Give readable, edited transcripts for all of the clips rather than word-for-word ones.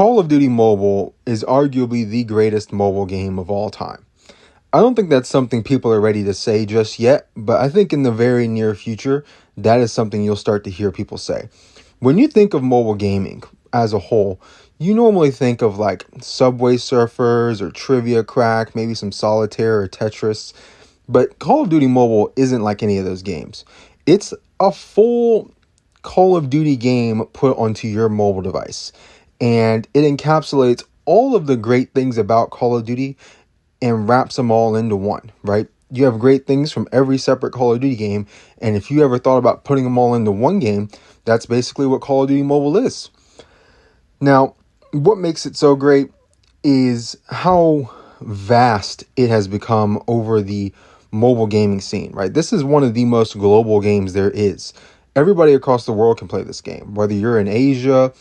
Call of Duty Mobile is arguably the greatest mobile game of all time. I don't think that's something people are ready to say just yet, but I think in the very near future, that is something you'll start to hear people say. When you think of mobile gaming as a whole, you normally think of like Subway Surfers or Trivia Crack, maybe some Solitaire or Tetris, but Call of Duty Mobile isn't like any of those games. It's a full Call of Duty game put onto your mobile device, and it encapsulates all of the great things about Call of Duty and wraps them all into one, right? You have great things from every separate Call of Duty game, and if you ever thought about putting them all into one game, that's basically what Call of Duty Mobile is. Now, what makes it so great is how vast it has become over the mobile gaming scene, right? This is one of the most global games there is. Everybody across the world can play this game, whether you're in Asia,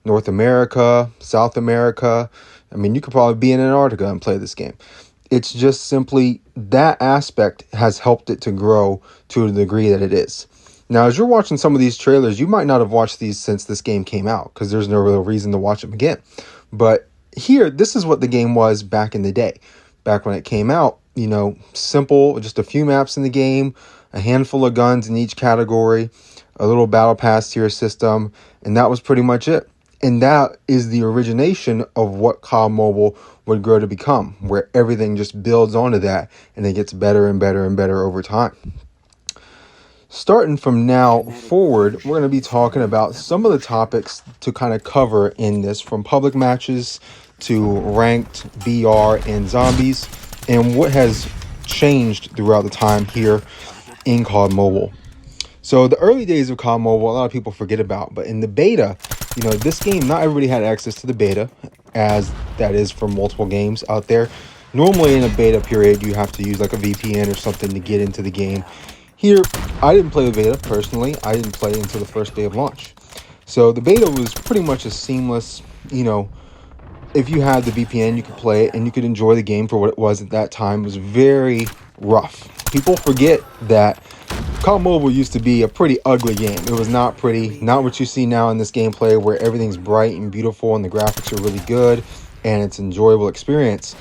North America, South America. I mean, you could probably be in Antarctica and play this game. It's just simply that aspect has helped it to grow to the degree that it is. Now, as you're watching some of these trailers, you might not have watched these since this game came out because there's no real reason to watch them again. But here, this is what the game was back in the day. Back when it came out, simple, just a few maps in the game, a handful of guns in each category, a little battle pass tier system, and that was pretty much it. And that is the origination of what COD Mobile would grow to become, where everything just builds onto that and it gets better and better and better over time. Starting from now forward, we're going to be talking about some of the topics to kind of cover in this, from public matches to ranked, BR, and zombies, and what has changed throughout the time here in COD Mobile. So the early days of COD Mobile, a lot of people forget about, but in the beta, this game, not everybody had access to the beta, as that is for multiple games out there. Normally in a beta period, you have to use like a VPN or something to get into the game. Here, I didn't play the beta personally. I didn't play until the first day of launch. So the beta was pretty much a seamless, if you had the VPN, you could play it and you could enjoy the game for what it was at that time. It was very rough. People forget that COD Mobile used to be a pretty ugly game. It was not pretty, not what you see now in this gameplay where everything's bright and beautiful and the graphics are really good and it's an enjoyable experience.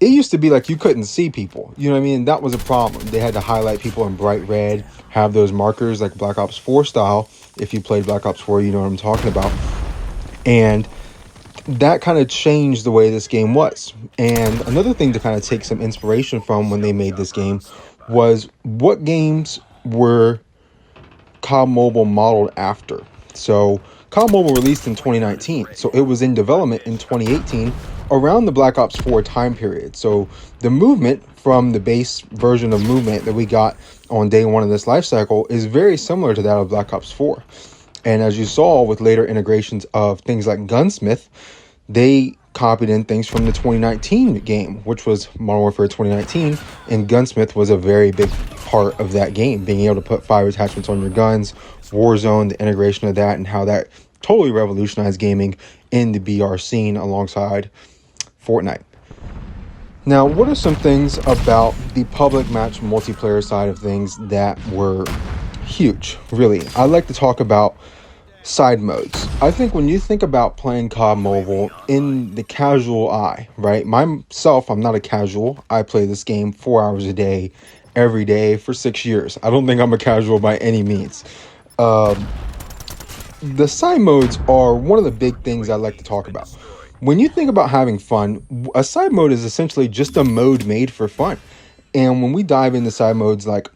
It used to be like you couldn't see people. You know what I mean? That was a problem. They had to highlight people in bright red, have those markers like Black Ops 4 style. If you played Black Ops 4, you know what I'm talking about. And that kind of changed the way this game was. And another thing to kind of take some inspiration from when they made this game was what games were COD Mobile modeled after. So COD Mobile released in 2019, so it was in development in 2018 around the Black Ops 4 time period. So the movement from the base version of movement that we got on day one of this life cycle is very similar to that of Black Ops 4. And as you saw with later integrations of things like Gunsmith, they copied in things from the 2019 game, which was Modern Warfare 2019, and Gunsmith was a very big part of that game, being able to put fire attachments on your guns, Warzone, the integration of that, and how that totally revolutionized gaming in the BR scene alongside Fortnite. Now, what are some things about the public match multiplayer side of things that were huge, really? I like to talk about side modes. I think when you think about playing COD Mobile in the casual eye, right? Myself, I'm not a casual. I play this game 4 hours a day, every day for 6 years. I don't think I'm a casual by any means. The side modes are one of the big things I like to talk about. When you think about having fun, a side mode is essentially just a mode made for fun. And when we dive into side modes like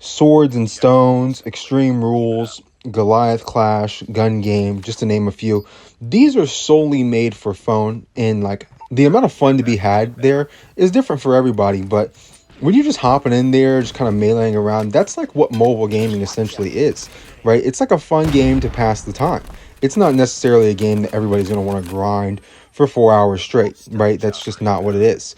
Swords and Stones, Extreme Rules, Goliath Clash, Gun Game, just to name a few, these are solely made for fun, and like the amount of fun to be had there is different for everybody. But when you're just hopping in there, just kind of meleeing around, that's like what mobile gaming essentially is, right? It's like a fun game to pass the time. It's not necessarily a game that everybody's going to want to grind for 4 hours straight, right? That's just not what it is.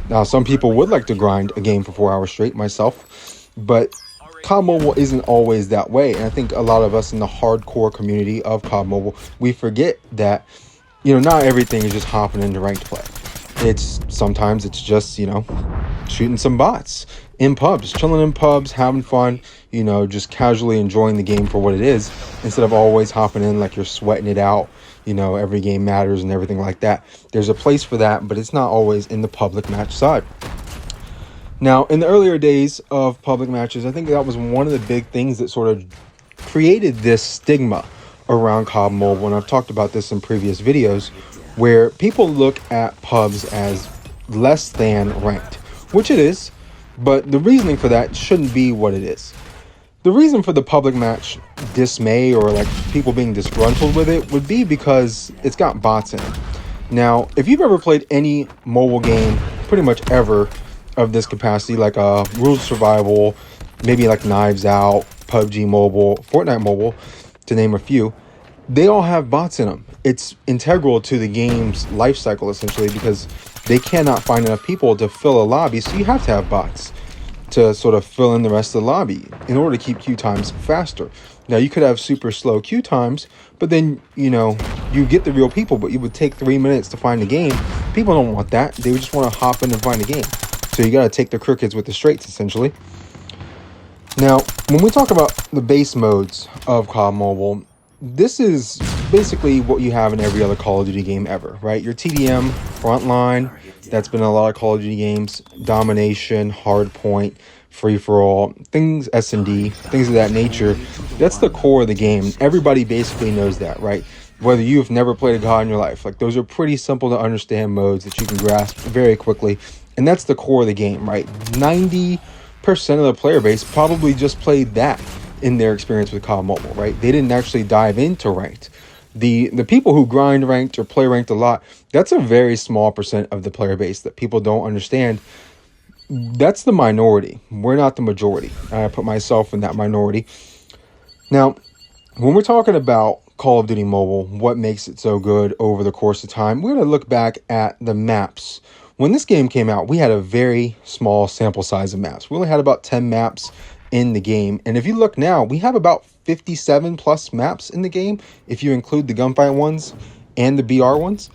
Now, some people would like to grind a game for 4 hours straight, myself, but COD Mobile isn't always that way. And I think a lot of us in the hardcore community of COD Mobile, we forget that, not everything is just hopping into ranked play. Sometimes it's just, shooting some bots in pubs, chilling in pubs, having fun, just casually enjoying the game for what it is, instead of always hopping in like you're sweating it out, every game matters and everything like that. There's a place for that, but it's not always in the public match side. Now, in the earlier days of public matches, I think that was one of the big things that sort of created this stigma around COD Mobile, and I've talked about this in previous videos, where people look at pubs as less than ranked, which it is, but the reasoning for that shouldn't be what it is. The reason for the public match dismay or like people being disgruntled with it would be because it's got bots in it. Now, if you've ever played any mobile game, pretty much ever, of this capacity, like Rules of Survival, maybe like Knives Out, PUBG Mobile, Fortnite Mobile, to name a few, they all have bots in them. It's integral to the game's life cycle, essentially, because they cannot find enough people to fill a lobby, so you have to have bots to sort of fill in the rest of the lobby in order to keep queue times faster. Now, you could have super slow queue times, but then, you get the real people, but you would take 3 minutes to find the game. People don't want that. They would just want to hop in and find the game. So you got to take the crookeds with the straights, essentially. Now, when we talk about the base modes of COD Mobile, this is basically what you have in every other Call of Duty game ever, right? Your TDM, Frontline, that's been in a lot of Call of Duty games, Domination, Hardpoint, Free-for-all, things, S&D, things of that nature. That's the core of the game. Everybody basically knows that, right? Whether you've never played a COD in your life, like those are pretty simple to understand modes that you can grasp very quickly. And that's the core of the game, right? 90% of the player base probably just played that in their experience with COD Mobile, right? They didn't actually dive into ranked. The people who grind ranked or play ranked a lot, that's a very small percent of the player base that people don't understand. That's the minority. We're not the majority. I put myself in that minority. Now, when we're talking about Call of Duty Mobile, what makes it so good over the course of time, we're going to look back at the maps. When this game came out, we had a very small sample size of maps. We only had about 10 maps in the game. And if you look now, we have about 57 plus maps in the game, if you include the gunfight ones and the BR ones.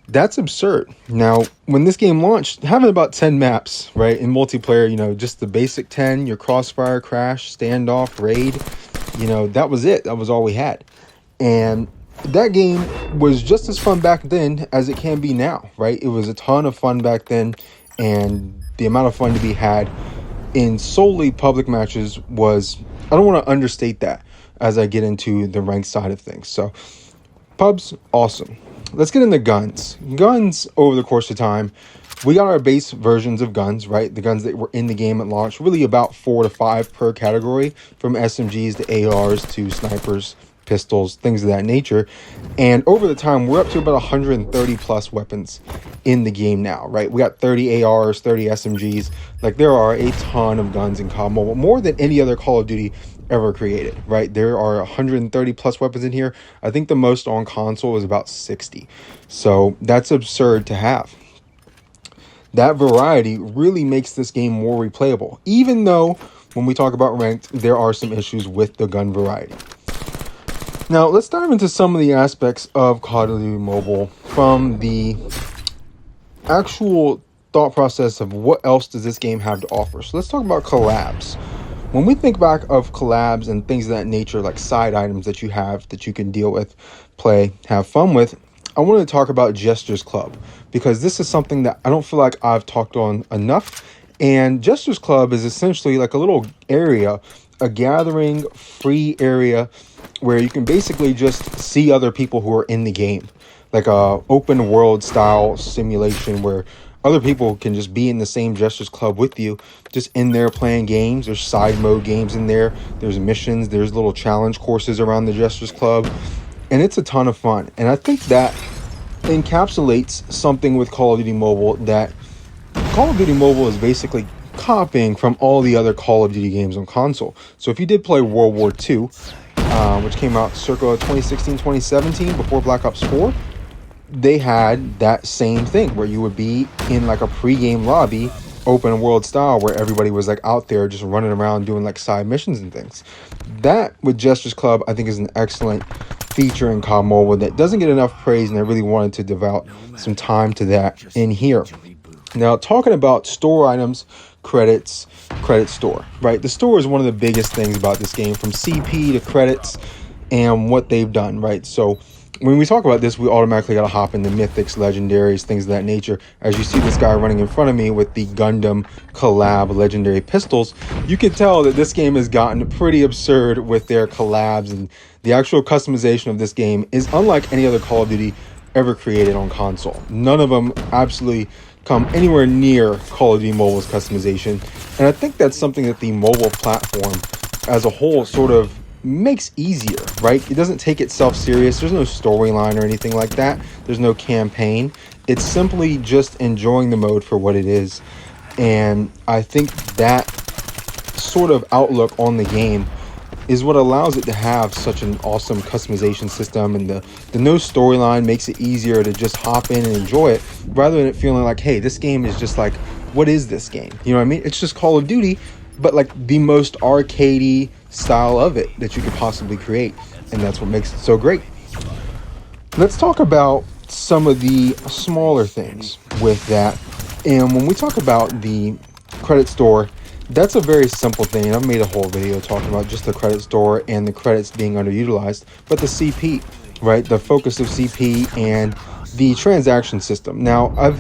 That's absurd. Now, when this game launched, having about 10 maps, right, in multiplayer, just the basic 10, your Crossfire, Crash, Standoff, Raid, that was it. That was all we had. And that game was just as fun back then as it can be now, right? It was a ton of fun back then, and the amount of fun to be had in solely public matches was, I don't want to understate that as I get into the ranked side of things. So, pubs, awesome. Let's get into guns. Guns, over the course of time, we got our base versions of guns, right? The guns that were in the game at launch, really about 4 to 5 per category, from SMGs to ARs to snipers, pistols, things of that nature. And over the time, we're up to about 130 plus weapons in the game now, right? We got 30 ARs, 30 SMGs. Like, there are a ton of guns in COD Mobile, more than any other Call of Duty ever created, right? There are 130 plus weapons in here. I think the most on console is about 60. So that's absurd to have. That variety really makes this game more replayable, even though when we talk about ranked, there are some issues with the gun variety. Now, let's dive into some of the aspects of Call of Duty Mobile from the actual thought process of what else does this game have to offer. So let's talk about collabs. When we think back of collabs and things of that nature, like side items that you have that you can deal with, play, have fun with, I want to talk about Gestures Club, because this is something that I don't feel like I've talked on enough. And Gestures Club is essentially like a little area, a gathering, free area where you can basically just see other people who are in the game, like a open world style simulation where other people can just be in the same Gestures Club with you, just in there playing games. There's side mode games in there. There's missions. There's little challenge courses around the Gestures Club. And it's a ton of fun. And I think that encapsulates something with Call of Duty Mobile, that Call of Duty Mobile is basically copying from all the other Call of Duty games on console. So if you did play World War II, which came out circa 2016, 2017, before Black Ops 4, they had that same thing where you would be in like a pre-game lobby, open world style, where everybody was like out there just running around doing like side missions and things. That with Gestures Club, I think, is an excellent feature in COD Mobile that doesn't get enough praise, and I really wanted to devote some time to that in here. Now, talking about store items, credits, credit store, right? The store is one of the biggest things about this game, from CP to credits and what they've done, right? So when we talk about this, we automatically got to hop into mythics, legendaries, things of that nature. As you see this guy running in front of me with the Gundam collab legendary pistols, you can tell that this game has gotten pretty absurd with their collabs, and the actual customization of this game is unlike any other Call of Duty ever created on console. None of them absolutely come anywhere near Call of Duty Mobile's customization, and I think that's something that the mobile platform as a whole sort of makes easier, right? It doesn't take itself serious. There's no storyline or anything like that. There's no campaign. It's simply just enjoying the mode for what it is. And I think that sort of outlook on the game is what allows it to have such an awesome customization system, and the no storyline makes it easier to just hop in and enjoy it, rather than it feeling like, hey, this game is just like, what is this game? You know what I mean? It's just Call of Duty, but like the most arcadey style of it that you could possibly create, and that's what makes it so great. Let's talk about some of the smaller things with that. And when we talk about the credit store, that's a very simple thing. I've made a whole video talking about just the credit store and the credits being underutilized, but the CP, right? The focus of CP and the transaction system. Now,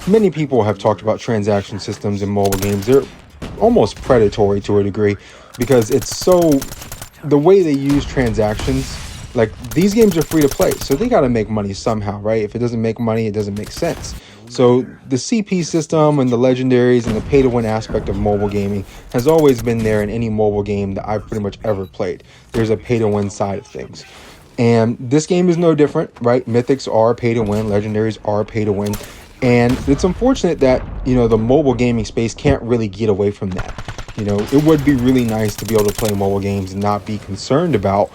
many people have talked about transaction systems in mobile games. They're almost predatory to a degree, because it's so, the way they use transactions, like these games are free to play, so they got to make money somehow, right? If it doesn't make money, it doesn't make sense. So the CP system and the legendaries and the pay to win aspect of mobile gaming has always been there in any mobile game that I've pretty much ever played. There's a pay to win side of things, and this game is no different, right? Mythics are pay to win, legendaries are pay to win. And it's unfortunate that, you know, the mobile gaming space can't really get away from that. You know, it would be really nice to be able to play mobile games and not be concerned about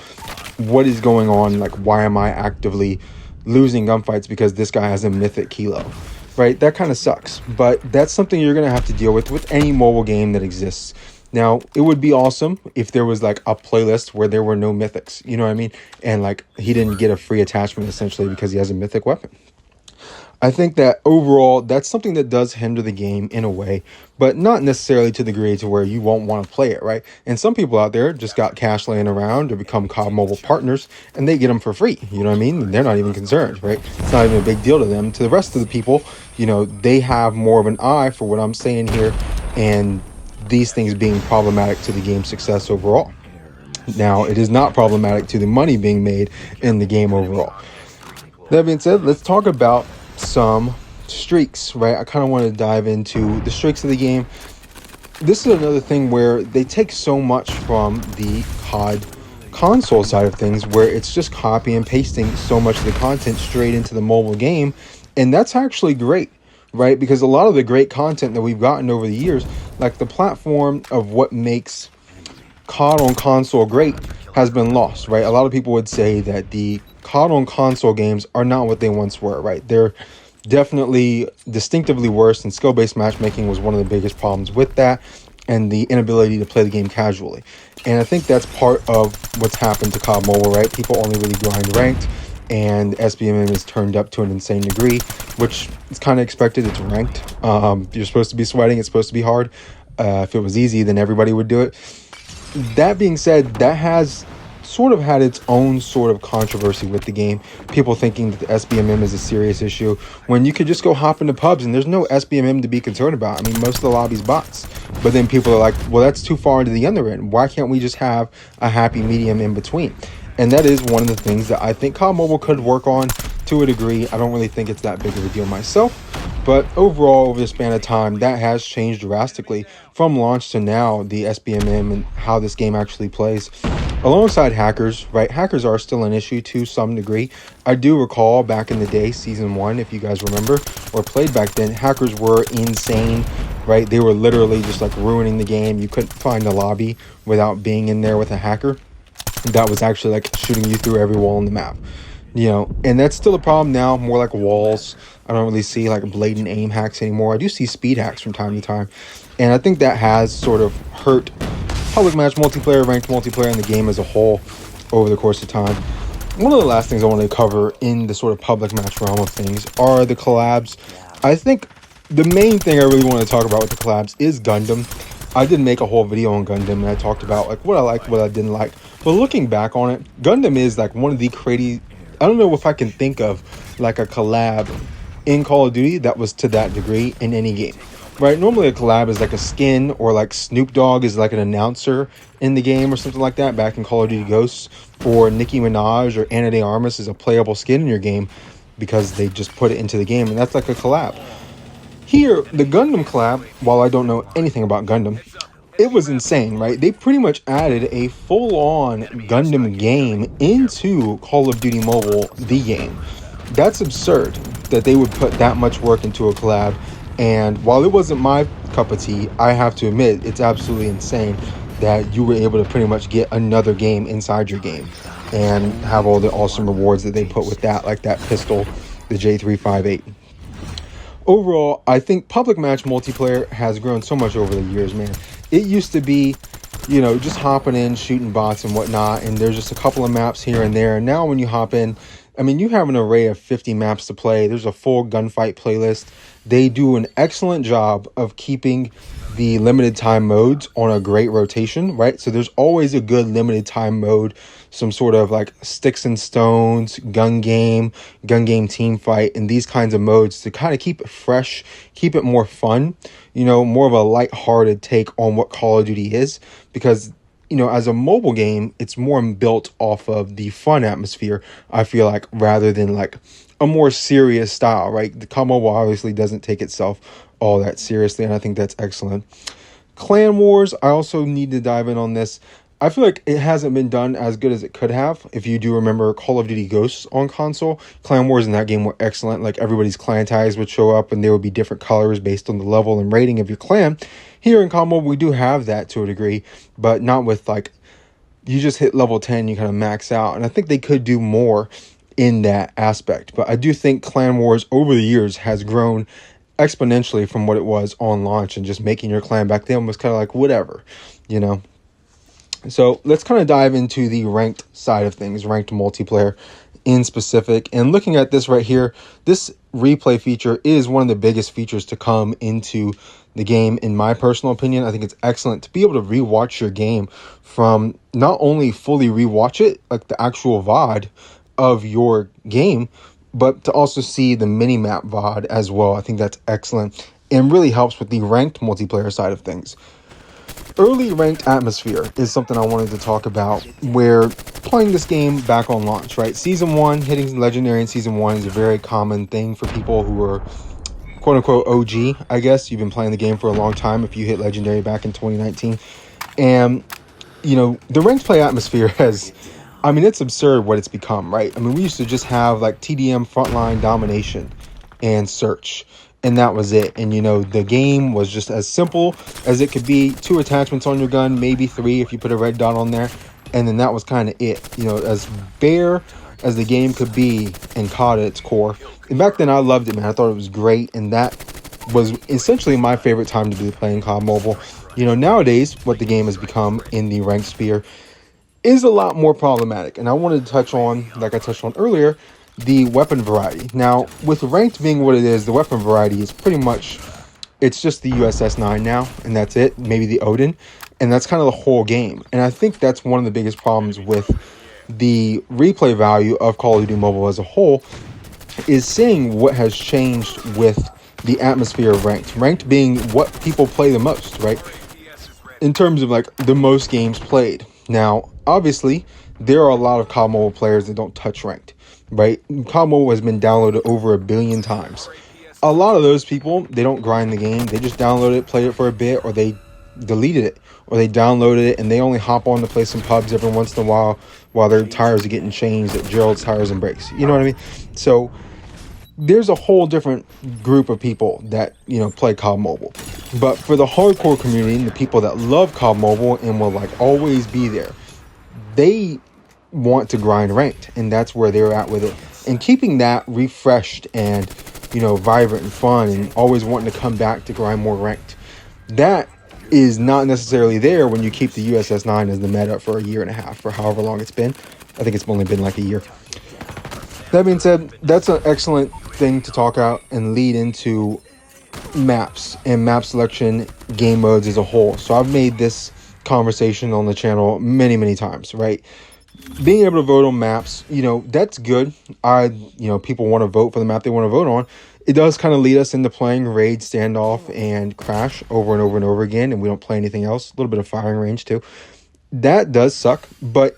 what is going on. Like, why am I actively losing gunfights because this guy has a mythic kilo, right? That kind of sucks. But that's something you're going to have to deal with any mobile game that exists. Now, it would be awesome if there was like a playlist where there were no mythics, you know what I mean? And like he didn't get a free attachment essentially because he has a mythic weapon. I think that overall, that's something that does hinder the game in a way, but not necessarily to the degree to where you won't want to play it, right? And some people out there just got cash laying around or become COD Mobile partners, and they get them for free, you know what I mean? They're not even concerned, right? It's not even a big deal to them. To the rest of the people, you know, they have more of an eye for what I'm saying here, and these things being problematic to the game's success overall. Now, it is not problematic to the money being made in the game overall. That being said, let's talk about some streaks, right? I kind of want to dive into the streaks of the game. This is another thing where they take so much from the COD console side of things, where it's just copy and pasting so much of the content straight into the mobile game, and that's actually great, right? Because a lot of the great content that we've gotten over the years, like the platform of what makes COD on console great, has been lost, right? A lot of people would say that the COD on console games are not what they once were, right? They're definitely distinctively worse, and skill-based matchmaking was one of the biggest problems with that, and the inability to play the game casually. And I think that's part of what's happened to COD Mobile, right? People only really grind ranked, and SBMM is turned up to an insane degree, which is kind of expected. It's ranked. You're supposed to be sweating. It's supposed to be hard. If it was easy, then everybody would do it. That being said, that has sort of had its own sort of controversy with the game. People thinking that the SBMM is a serious issue, when you could just go hop into pubs and there's no SBMM to be concerned about. I mean, most of the lobby's bots. But then people are like, well, that's too far into the other end. Why can't we just have a happy medium in between? And that is one of the things that I think COD Mobile could work on to a degree. I don't really think it's that big of a deal myself. But overall, over the span of time, that has changed drastically from launch to now, the SBMM and how this game actually plays. Alongside hackers, right? Hackers are still an issue to some degree. I do recall back in the day, Season 1, if you guys remember, or played back then, hackers were insane, right? They were literally just like ruining the game. You couldn't find a lobby without being in there with a hacker. That was actually like shooting you through every wall on the map. You know, and that's still a problem now, more like walls. I don't really see like blatant aim hacks anymore. I do see speed hacks from time to time. And I think that has sort of hurt public match multiplayer, ranked multiplayer, and the game as a whole over the course of time. One of the last things I want to cover in the sort of public match realm of things are the collabs. I think the main thing I really want to talk about with the collabs is Gundam. I did make a whole video on Gundam, and I talked about like what I liked, what I didn't like. But looking back on it, Gundam is like one of the I don't know if I can think of like a collab in Call of Duty that was to that degree in any game. Right? Normally a collab is like a skin, or like Snoop Dogg is like an announcer in the game or something like that back in Call of Duty Ghosts, or Nicki Minaj or Ana de Armas is a playable skin in your game because they just put it into the game, and that's like a collab. Here, the Gundam collab, while I don't know anything about Gundam, it was insane, right? They pretty much added a full-on Gundam game into Call of Duty Mobile, the game. That's absurd that they would put that much work into a collab. And while it wasn't my cup of tea, I have to admit it's absolutely insane that you were able to pretty much get another game inside your game and have all the awesome rewards that they put with that, like that pistol, the J358. Overall, I think public match multiplayer has grown so much over the years, man. It used to be, just hopping in, shooting bots and whatnot, and there's just a couple of maps here and there. And now when you hop in, I mean, you have an array of 50 maps to play. There's a full gunfight playlist. They do an excellent job of keeping the limited time modes on a great rotation, right? So there's always a good limited time mode, some sort of like sticks and stones, gun game team fight, and these kinds of modes to kind of keep it fresh, keep it more fun, more of a lighthearted take on what Call of Duty is, because as a mobile game, it's more built off of the fun atmosphere, I feel like, rather than like a more serious style, right? The COD Mobile obviously doesn't take itself all that seriously, and I think that's excellent. Clan Wars, I also need to dive in on this. I feel like it hasn't been done as good as it could have. If you do remember Call of Duty Ghosts on console, Clan Wars in that game were excellent. Like, everybody's clan tags would show up and there would be different colors based on the level and rating of your clan. Here in COD Mobile, we do have that to a degree, but not with like, you just hit level 10, you kind of max out. And I think they could do more in that aspect. But I do think Clan Wars over the years has grown exponentially from what it was on launch, and just making your clan back then was kind of like whatever, So let's kind of dive into the ranked side of things, ranked multiplayer in specific. And looking at this right here, this replay feature is one of the biggest features to come into the game, in my personal opinion. I think it's excellent to be able to rewatch your game, from not only fully rewatch it, like the actual VOD of your game, but to also see the mini-map VOD as well. I think that's excellent and really helps with the ranked multiplayer side of things. Early ranked atmosphere is something I wanted to talk about, where playing this game back on launch, right? Season 1, hitting Legendary in Season 1 is a very common thing for people who are quote-unquote OG, I guess. You've been playing the game for a long time if you hit Legendary back in 2019. And, the ranked play atmosphere it's absurd what it's become, right? I mean, we used to just have like TDM, frontline, domination, and search, and that was it. And the game was just as simple as it could be. 2 attachments on your gun, maybe 3 if you put a red dot on there, and then that was kind of it. As bare as the game could be in COD at its core. And back then I loved it, man. I thought it was great, and that was essentially my favorite time to be playing COD Mobile. Nowadays what the game has become in the ranked sphere is a lot more problematic, and I wanted to touch on, like I touched on earlier, the weapon variety. Now, with ranked being what it is, the weapon variety is pretty much, it's just the USS-9 now, and that's it. Maybe the Odin, and that's kind of the whole game. And I think that's one of the biggest problems with the replay value of Call of Duty Mobile as a whole, is seeing what has changed with the atmosphere of ranked. Ranked being what people play the most, right? In terms of like the most games played. Now, obviously, there are a lot of COD Mobile players that don't touch ranked, right? COD Mobile has been downloaded over 1 billion times. A lot of those people, they don't grind the game. They just download it, play it for a bit, or they deleted it, or they downloaded it and they only hop on to play some pubs every once in a while their tires are getting changed at Gerald's Tires and Brakes. You know what I mean? So there's a whole different group of people that, play COD Mobile. But for the hardcore community and the people that love COD Mobile and will like always be there, they want to grind ranked, and that's where they're at with it. And keeping that refreshed and, vibrant and fun, and always wanting to come back to grind more ranked, that is not necessarily there when you keep the USS-9 as the meta for 1.5 years, for however long it's been. I think it's only been like a year. That being said, that's an excellent thing to talk out and lead into maps and map selection, game modes as a whole. So I've made this conversation on the channel many times, right? being able to vote on maps, that's good. People want to vote for the map they want to vote on. It does kind of lead us into playing Raid, Standoff, and Crash over and over and over again, and we don't play anything else. A little bit of firing range too. That does suck, but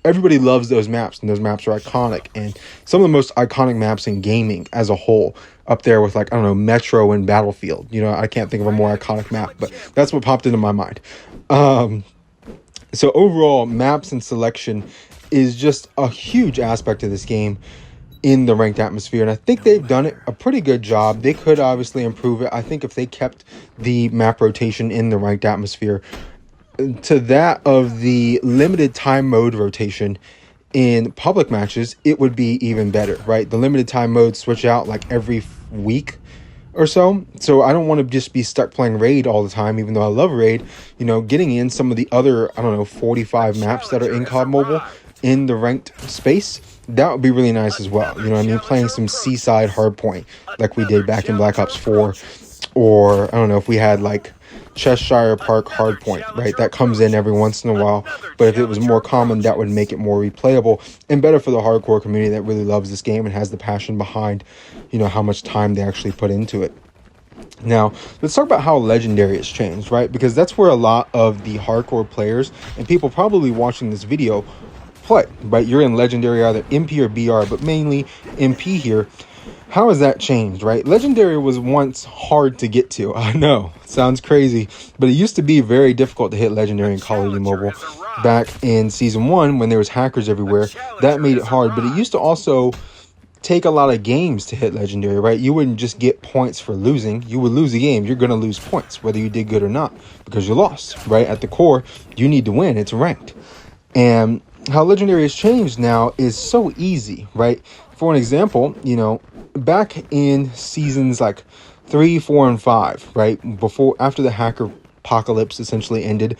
everybody loves those maps, and those maps are iconic, and some of the most iconic maps in gaming as a whole, up there with, like, I don't know, Metro and Battlefield. I can't think of a more iconic map, but that's what popped into my mind. So overall, maps and selection is just a huge aspect of this game in the ranked atmosphere, and I think they've done a pretty good job. They could obviously improve it. I think if they kept the map rotation in the ranked atmosphere to that of the limited time mode rotation in public matches, it would be even better, right? The limited time modes switch out like every week or so. So I don't want to just be stuck playing Raid all the time, even though I love Raid. Getting in some of the other, 45 maps that are in COD Mobile in the ranked space, that would be really nice as well. Playing some Seaside Hardpoint like we did back in Black Ops 4, or I don't know if we had like Cheshire Park Hardpoint, right? That comes in every once in a while, but if it was more common, that would make it more replayable and better for the hardcore community that really loves this game and has the passion behind, how much time they actually put into it. Now, let's talk about how Legendary has changed, right? Because that's where a lot of the hardcore players and people probably watching this video play, right? You're in Legendary, either MP or BR, but mainly MP here. How has that changed, right? Legendary was once hard to get to. I know, sounds crazy, but it used to be very difficult to hit Legendary in Call of Duty Mobile back in Season 1 when there was hackers everywhere. That made it hard, but it used to also take a lot of games to hit Legendary, right? You wouldn't just get points for losing. You would lose a game. You're going to lose points, whether you did good or not, because you lost, right? At the core, you need to win. It's ranked. And how Legendary has changed now is so easy, right? For an example, back in seasons like 3, 4, and 5, right? After the hacker apocalypse essentially ended,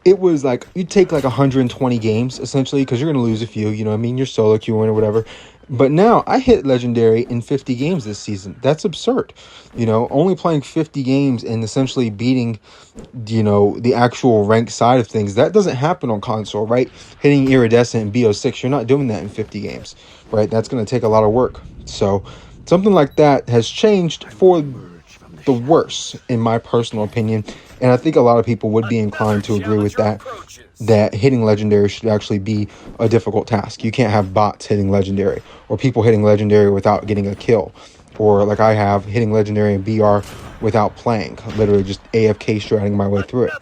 it was like you'd take like 120 games essentially, because you're going to lose a few, you're solo queuing or whatever. But now I hit Legendary in 50 games this season. That's absurd. Only playing 50 games and essentially beating, the actual rank side of things. That doesn't happen on console, right? Hitting Iridescent and BO6, you're not doing that in 50 games, right? That's going to take a lot of work. So something like that has changed for the worse, in my personal opinion. And I think a lot of people would be inclined to agree with that hitting Legendary should actually be a difficult task. You can't have bots hitting Legendary, or people hitting Legendary without getting a kill, or like I have, hitting Legendary and BR without playing, literally just AFK stratting my way through it.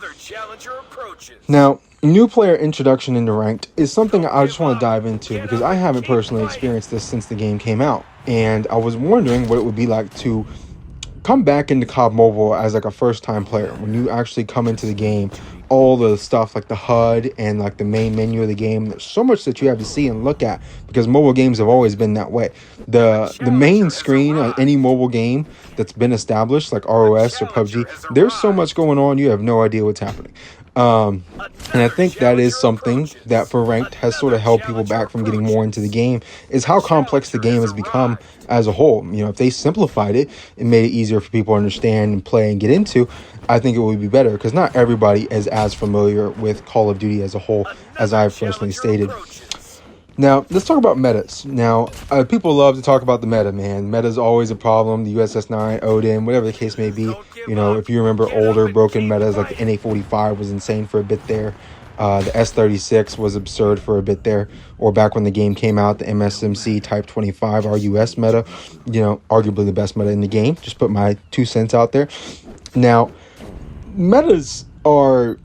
Now, new player introduction into ranked is something I just want to dive into, because I haven't personally experienced this since the game came out, and I was wondering what it would be like to come back into COD Mobile as like a first-time player. When you actually come into the game, all the stuff like the HUD and like the main menu of the game, there's so much that you have to see and look at, because mobile games have always been that way. The main screen on any mobile game that's been established, like ROS or PUBG, there's so much going on, you have no idea what's happening. And I think that is something that for ranked has sort of held people back from getting more into the game, is how complex the game has become as a whole. If they simplified it and made it easier for people to understand and play and get into, I think it would be better, because not everybody is as familiar with Call of Duty as a whole as I've personally stated. Now, let's talk about metas. Now, people love to talk about the meta, man. Meta's always a problem. The USS-9, Odin, whatever the case may be. If you remember older broken metas, like the NA-45 was insane for a bit there. The S-36 was absurd for a bit there. Or back when the game came out, the MSMC Type 25 RUS meta, arguably the best meta in the game. Just put my 2 cents out there. Now, metas are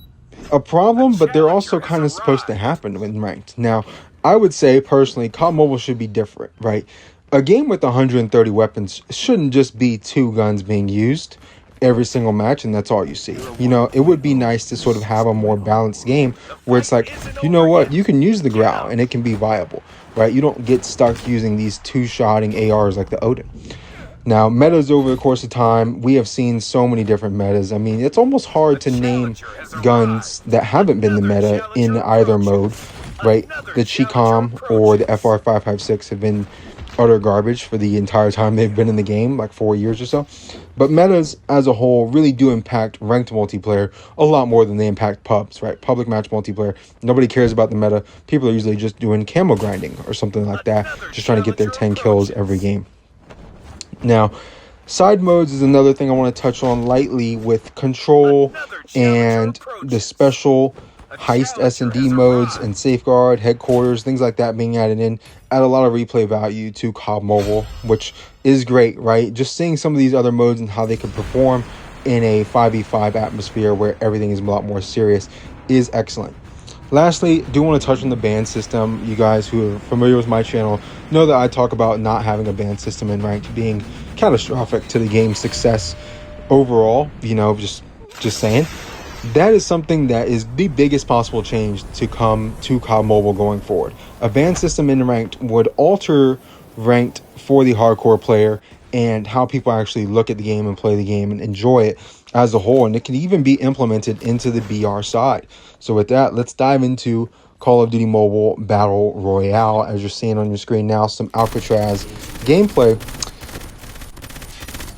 a problem, but they're also kind of supposed to happen when ranked. Now, I would say personally, COD Mobile should be different, right? A game with 130 weapons shouldn't just be 2 guns being used every single match and that's all you see. It would be nice to sort of have a more balanced game where it's like, what, you can use the Growl and it can be viable, right? You don't get stuck using these 2-shotting ARs like the Odin. Now, metas over the course of time, we have seen so many different metas. I mean, it's almost hard to name guns that haven't been the meta in either mode, right? The Chicom or the FR556 have been utter garbage for the entire time they've been in the game, like 4 years or so. But metas as a whole really do impact ranked multiplayer a lot more than they impact pubs, right? Public match multiplayer, nobody cares about the meta. People are usually just doing camo grinding or something like that, just trying to get their 10 kills every game. Now, side modes is another thing I want to touch on lightly, with control and the special heist S&D modes and safeguard, headquarters, things like that being added in, add a lot of replay value to COD Mobile, which is great, right? Just seeing some of these other modes and how they can perform in a 5v5 atmosphere where everything is a lot more serious is excellent. Lastly, do want to touch on the ban system. You guys who are familiar with my channel know that I talk about not having a ban system in ranked being catastrophic to the game's success overall. You know, just saying. That is something that is the biggest possible change to come to COD Mobile going forward. A ban system in ranked would alter ranked for the hardcore player and how people actually look at the game and play the game and enjoy it as a whole. And it can even be implemented into the BR side. So with that, let's dive into Call of Duty Mobile Battle Royale. As you're seeing on your screen now, some Alcatraz gameplay.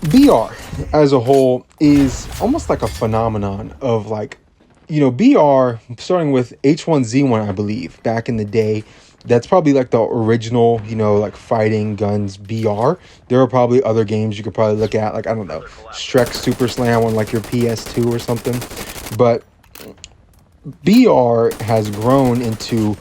BR as a whole is almost like a phenomenon of, like, you know, BR starting with H1Z1, I believe, back in the day. That's probably like the original, you know, like fighting guns BR. There are probably other games you could probably look at, like, I don't know, Shrek Super Slam on like your PS2 or something. But BR has grown into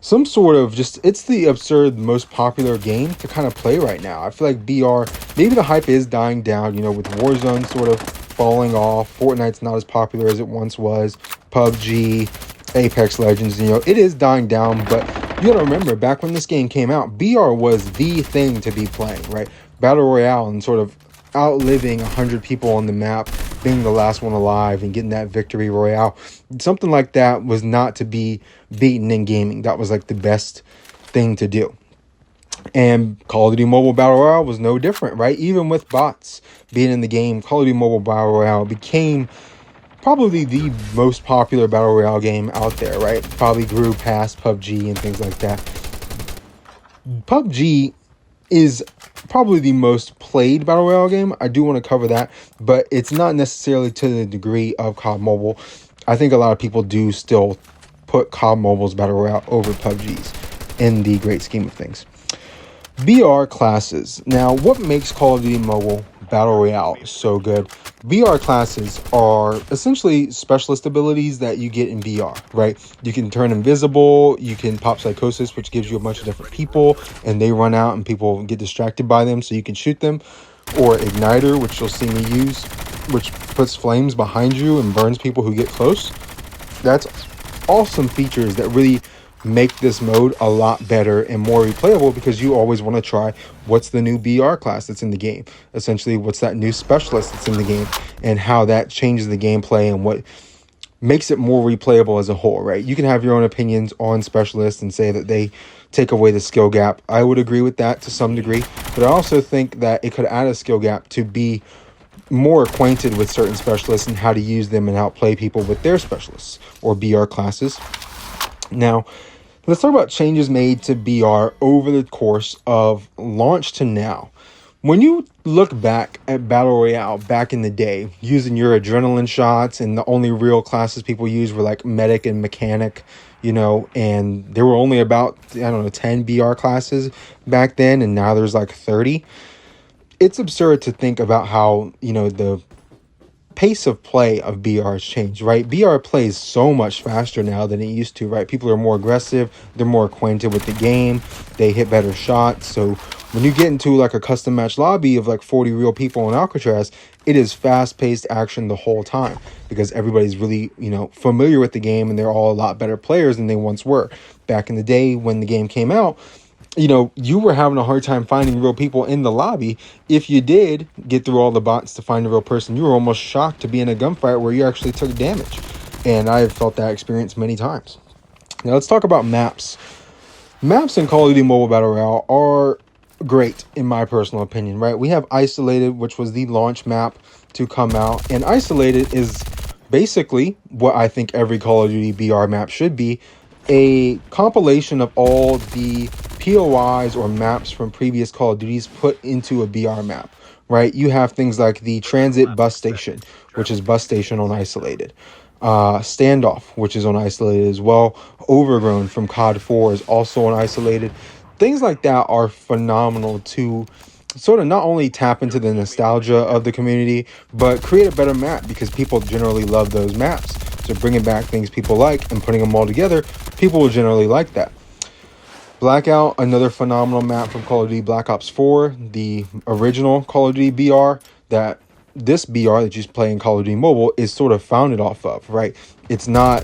some sort of just, it's the absurd most popular game to kind of play right now. I feel like BR, maybe the hype is dying down, you know, with Warzone sort of falling off. Fortnite's not as popular as it once was. PUBG, Apex Legends, you know, it is dying down. But you gotta remember, back when this game came out, BR was the thing to be playing, right? Battle Royale and sort of outliving 100 people on the map, being the last one alive and getting that victory royale. Something like that was not to be beaten in gaming. That was like the best thing to do. And Call of Duty Mobile Battle Royale was no different, right? Even with bots being in the game, Call of Duty Mobile Battle Royale became probably the most popular Battle Royale game out there, right? Probably grew past PUBG and things like that. PUBG is probably the most played Battle Royale game. I do want to cover that, but it's not necessarily to the degree of COD Mobile. I think a lot of people do still put COD Mobile's Battle Royale over PUBG's in the great scheme of things. BR classes. Now, what makes Call of Duty Mobile Battle Royale so good? BR classes are essentially specialist abilities that you get in BR, right? You can turn invisible, you can pop psychosis, which gives you a bunch of different people, and they run out and people get distracted by them, so you can shoot them. Or igniter, which you'll see me use, which puts flames behind you and burns people who get close. That's awesome features that really make this mode a lot better and more replayable, because you always want to try what's the new BR class that's in the game. Essentially, what's that new specialist that's in the game and how that changes the gameplay and what makes it more replayable as a whole, right? You can have your own opinions on specialists and say that they take away the skill gap. I would agree with that to some degree, but I also think that it could add a skill gap to be more acquainted with certain specialists and how to use them and outplay people with their specialists or BR classes. Now, let's talk about changes made to BR over the course of launch to now. When you look back at Battle Royale back in the day, using your adrenaline shots, and the only real classes people used were like medic and mechanic, you know, and there were only about, I don't know, 10 BR classes back then, and now there's like 30. It's absurd to think about how, you know, the pace of play of BR has changed, right? BR plays so much faster now than it used to, right? People are more aggressive, they're more acquainted with the game, they hit better shots. So when you get into like a custom match lobby of like 40 real people in Alcatraz, it is fast-paced action the whole time, because everybody's really, you know, familiar with the game, and they're all a lot better players than they once were. Back in the day when the game came out, you know, you were having a hard time finding real people in the lobby. If you did get through all the bots to find a real person, you were almost shocked to be in a gunfight where you actually took damage. And I have felt that experience many times. Now let's talk about maps. Maps in Call of Duty Mobile Battle Royale are great, in my personal opinion, right? We have Isolated, which was the launch map to come out. And Isolated is basically what I think every Call of Duty BR map should be, a compilation of all the POIs or maps from previous Call of Duties put into a BR map, right? You have things like the Transit Bus Station, which is Bus Station on Isolated. Standoff, which is on Isolated as well. Overgrown from COD 4 is also on Isolated. Things like that are phenomenal to sort of not only tap into the nostalgia of the community, but create a better map because people generally love those maps. So bringing back things people like and putting them all together, people will generally like that. Blackout, another phenomenal map from Call of Duty Black Ops 4, the original Call of Duty BR that this BR that you play in Call of Duty Mobile is sort of founded off of, right? It's not,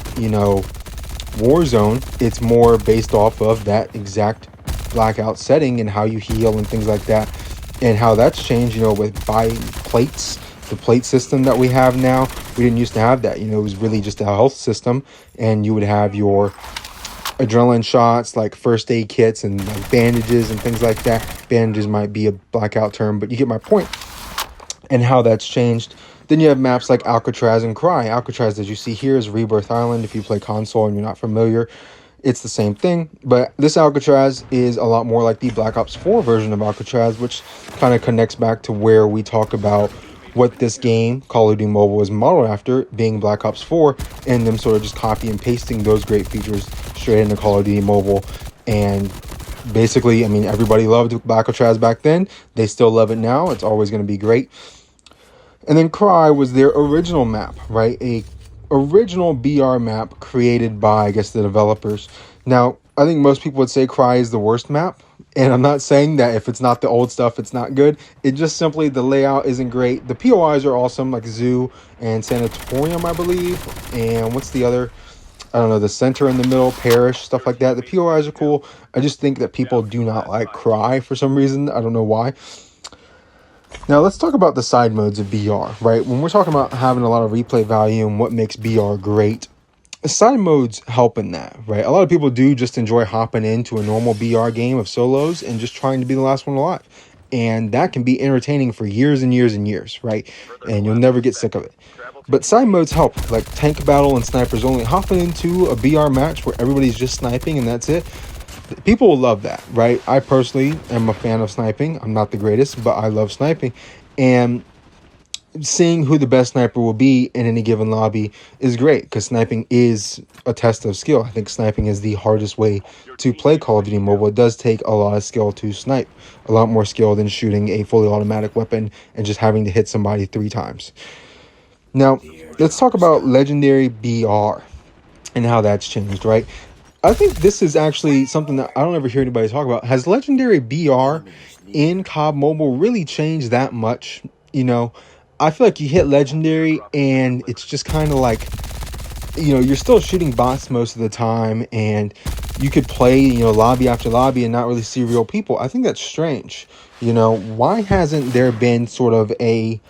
Warzone. It's more based off of that exact Blackout setting and how you heal and things like that, and how that's changed, with buying plates, the plate system that we have now. We didn't used to have that. It was really just a health system, and you would have your adrenaline shots, like first aid kits and like bandages and things like that. Bandages might be a Blackout term, but you get my point, and how that's changed. Then you have maps like Alcatraz and Cry. Alcatraz, as you see here, is Rebirth Island. If you play console and you're not familiar, it's the same thing. But this Alcatraz is a lot more like the Black Ops 4 version of Alcatraz, which kind of connects back to where we talk about what this game, Call of Duty Mobile, is modeled after, being Black Ops 4, and them sort of just copy and pasting those great features straight into Call of Duty Mobile. And basically, everybody loved Black Ops back then. They still love it now. It's always going to be great. And then Cry was their original map, right? A original BR map created by, I guess, the developers. Now, I think most people would say Cry is the worst map. And I'm not saying that if it's not the old stuff, it's not good. It just simply, the layout isn't great. The POIs are awesome, like Zoo and Sanatorium, I believe. And what's the other? I don't know, the center in the middle, Parish, stuff like that. The POIs are cool. I just think that people do not like Cry for some reason. I don't know why. Now, let's talk about the side modes of BR, right? When we're talking about having a lot of replay value and what makes BR great, side modes help in that, right? A lot of people do just enjoy hopping into a normal BR game of solos and just trying to be the last one alive. And that can be entertaining for years and years and years, right? And you'll never get sick of it. But side modes help, like Tank Battle and Snipers Only. Hopping into a BR match where everybody's just sniping and that's it. People will love that, right? I personally am a fan of sniping. I'm not the greatest, but I love sniping. And seeing who the best sniper will be in any given lobby is great, because sniping is a test of skill. I think sniping is the hardest way to play Call of Duty Mobile. It does take a lot of skill to snipe, a lot more skill than shooting a fully automatic weapon and just having to hit somebody 3 times. Now, let's talk about Legendary BR and how that's changed, right? I think this is actually something that I don't ever hear anybody talk about. Has Legendary BR in COD Mobile really changed that much? I feel like you hit Legendary and it's just kind of like, you're still shooting bots most of the time, and you could play, lobby after lobby and not really see real people. I think that's strange. Why hasn't there been sort of a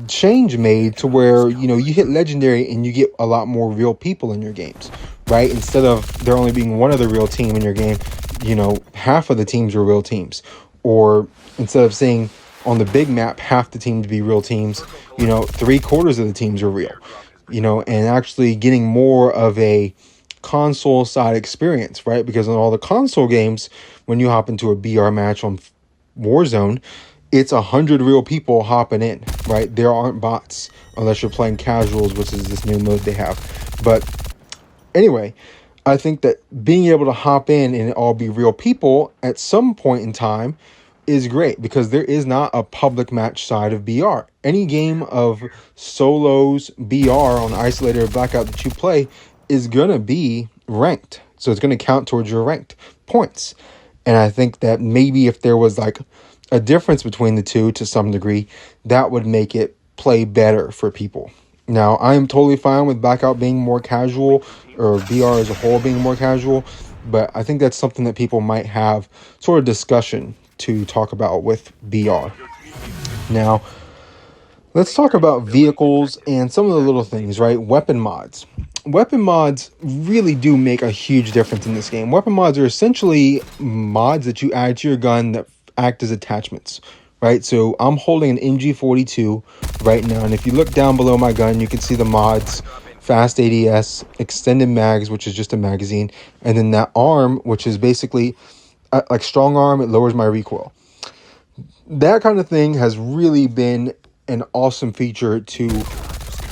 change made to where, you hit Legendary and you get a lot more real people in your games, right? Instead of there only being one other real team in your game, half of the teams are real teams. Or instead of saying on the big map, half the teams be real teams, 3/4 of the teams are real, and actually getting more of a console side experience, right? Because in all the console games, when you hop into a BR match on Warzone, it's 100 real people hopping in, right? There aren't bots unless you're playing casuals, which is this new mode they have. But anyway, I think that being able to hop in and all be real people at some point in time is great, because there is not a public match side of BR. Any game of solos BR on Isolated or Blackout that you play is going to be ranked. So it's going to count towards your ranked points. And I think that maybe if there was like a difference between the two to some degree, that would make it play better for people. Now, I am totally fine with Blackout being more casual, or BR as a whole being more casual, but I think that's something that people might have sort of discussion to talk about with BR. Now, let's talk about vehicles and some of the little things, right? Weapon mods. Weapon mods really do make a huge difference in this game. Weapon mods are essentially mods that you add to your gun that act as attachments, right? So I'm holding an MG42 right now, and if you look down below my gun, you can see the mods: Fast ADS, Extended Mags, which is just a magazine, and then that arm, which is basically like strong arm, it lowers my recoil. That kind of thing has really been an awesome feature to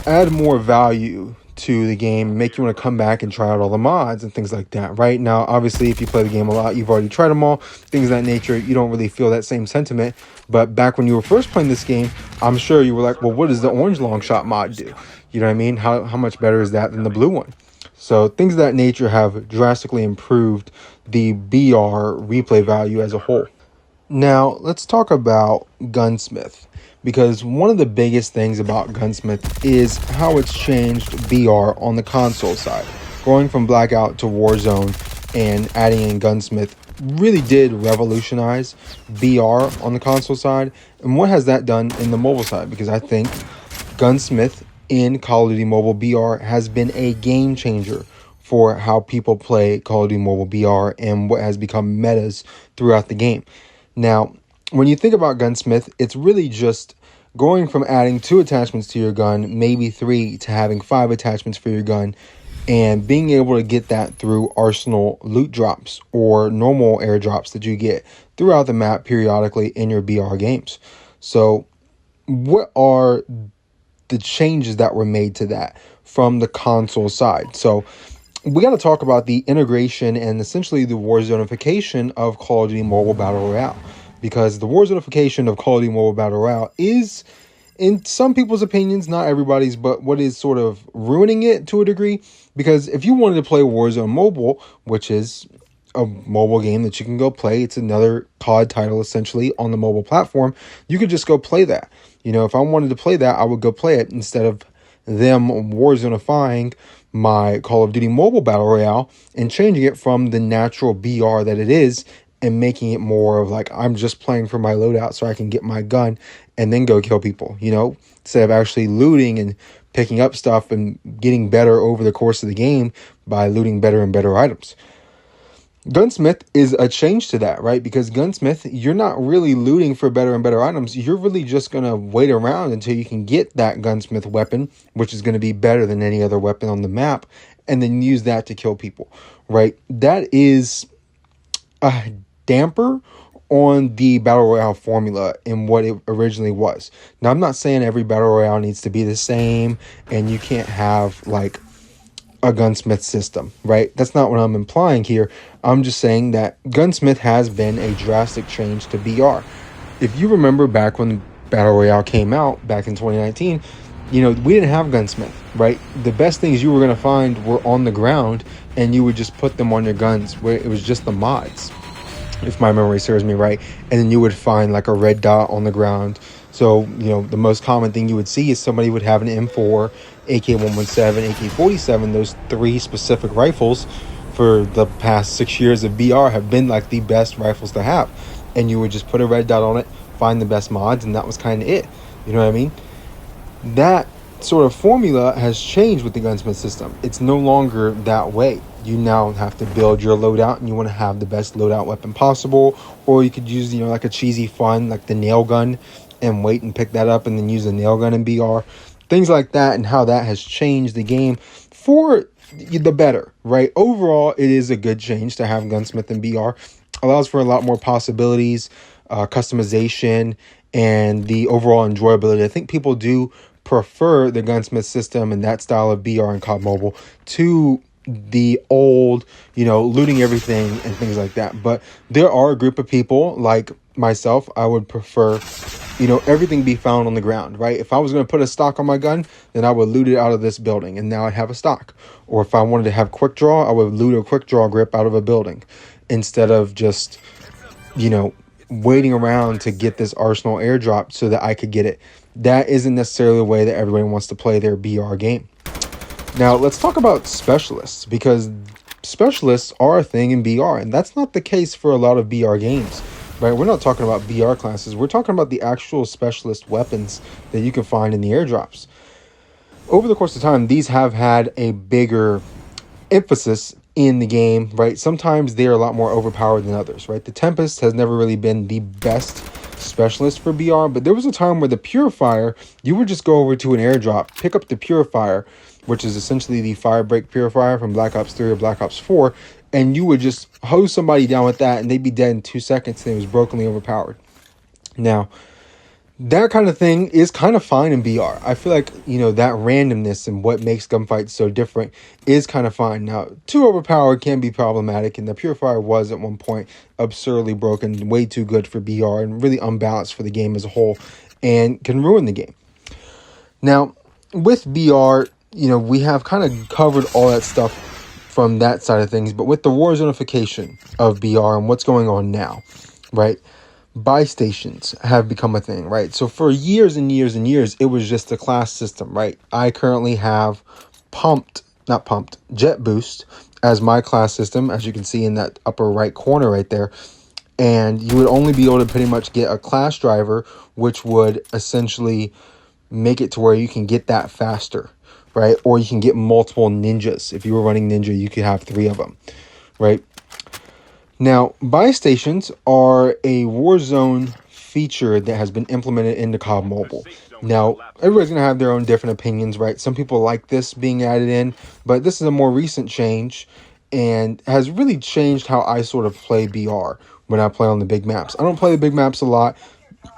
add more value to the game, make you want to come back and try out all the mods and things like that. Right now, obviously, if you play the game a lot, you've already tried them all, things of that nature. You don't really feel that same sentiment. But back when you were first playing this game, I'm sure you were like, well, what does the orange long shot mod do? You know what I mean? How much better is that than the blue one? So things of that nature have drastically improved the BR replay value as a whole. Now, let's talk about Gunsmith, because one of the biggest things about Gunsmith is how it's changed BR on the console side. Going from Blackout to Warzone and adding in Gunsmith really did revolutionize BR on the console side. And what has that done in the mobile side? Because I think Gunsmith in Call of Duty Mobile BR has been a game changer for how people play Call of Duty Mobile BR and what has become metas throughout the game. Now, when you think about Gunsmith, it's really just going from adding 2 attachments to your gun, maybe 3, to having 5 attachments for your gun, and being able to get that through Arsenal loot drops or normal airdrops that you get throughout the map periodically in your BR games. So, what are the changes that were made to that from the console side? So, we got to talk about the integration and essentially the Warzone-ification of Call of Duty Mobile Battle Royale, because the Warzone-ification of Call of Duty Mobile Battle Royale is, in some people's opinions, not everybody's, but what is sort of ruining it to a degree. Because if you wanted to play Warzone Mobile, which is a mobile game that you can go play, it's another COD title essentially on the mobile platform, you could just go play that. You know, if I wanted to play that, I would go play it instead of them Warzone-ifying my Call of Duty Mobile Battle Royale and changing it from the natural BR that it is and making it more of like, I'm just playing for my loadout so I can get my gun and then go kill people, you know, instead of actually looting and picking up stuff and getting better over the course of the game by looting better and better items. Gunsmith is a change to that, right? Because Gunsmith, you're not really looting for better and better items. You're really just going to wait around until you can get that Gunsmith weapon, which is going to be better than any other weapon on the map, and then use that to kill people, right? That is a damper on the Battle Royale formula and what it originally was. Now, I'm not saying every Battle Royale needs to be the same, and you can't have, like, a Gunsmith system, right? That's not what I'm implying here. I'm just saying that Gunsmith has been a drastic change to BR. If you remember back when Battle Royale came out back in 2019, you know, we didn't have Gunsmith, right? The best things you were going to find were on the ground, and you would just put them on your guns where it was just the mods, if my memory serves me right. And then you would find like a red dot on the ground. So, you know, the most common thing you would see is somebody would have an M4, AK-117, AK-47. Those 3 specific rifles for the past 6 years of BR have been like the best rifles to have. And you would just put a red dot on it, find the best mods, and that was kind of it. You know what I mean? That sort of formula has changed with the Gunsmith system. It's no longer that way. You now have to build your loadout, and you want to have the best loadout weapon possible. Or you could use, you know, like a cheesy fun, like the nail gun, and wait and pick that up and then use the nail gun in BR. Things like that, and how that has changed the game for the better, right? Overall, it is a good change to have Gunsmith in BR. Allows for a lot more possibilities, customization, and the overall enjoyability. I think people do prefer the Gunsmith system and that style of BR and COD Mobile to the old, you know, looting everything and things like that. But there are a group of people like myself, I would prefer, you know, everything be found on the ground, right? If I was going to put a stock on my gun, then I would loot it out of this building, and now I'd have a stock. Or if I wanted to have quick draw, I would loot a quick draw grip out of a building instead of just, you know, waiting around to get this Arsenal airdrop so that I could get it. That isn't necessarily the way that everybody wants to play their BR game. Now, let's talk about specialists, because specialists are a thing in BR, and that's not the case for a lot of BR games. Right, we're not talking about BR classes. We're talking about the actual specialist weapons that you can find in the airdrops. Over the course of time, these have had a bigger emphasis in the game, right? Sometimes they're a lot more overpowered than others, right? The Tempest has never really been the best specialist for BR, but there was a time where the Purifier, you would just go over to an airdrop, pick up the Purifier, which is essentially the Firebreak Purifier from Black Ops 3 or Black Ops 4, and you would just hose somebody down with that and they'd be dead in 2 seconds, and it was brokenly overpowered. Now, that kind of thing is kind of fine in BR. I feel like, that randomness and what makes gunfights so different is kind of fine. Now, too overpowered can be problematic, and the Purifier was at one point absurdly broken, way too good for BR, and really unbalanced for the game as a whole, and can ruin the game. Now, with BR, we have kind of covered all that stuff from that side of things, but with the Warzone-ification of BR and what's going on now, right? Buy stations have become a thing, right? So for years and years and years, it was just a class system, right? I currently have Jet Boost as my class system, as you can see in that upper right corner right there. And you would only be able to pretty much get a class driver, which would essentially make it to where you can get that faster, right? Or you can get multiple ninjas. If you were running ninja, you could have 3 of them, right? Now, buy stations are a Warzone feature that has been implemented into COD Mobile. Now, everybody's going to have their own different opinions, right? Some people like this being added in, but this is a more recent change and has really changed how I sort of play BR when I play on the big maps. I don't play the big maps a lot.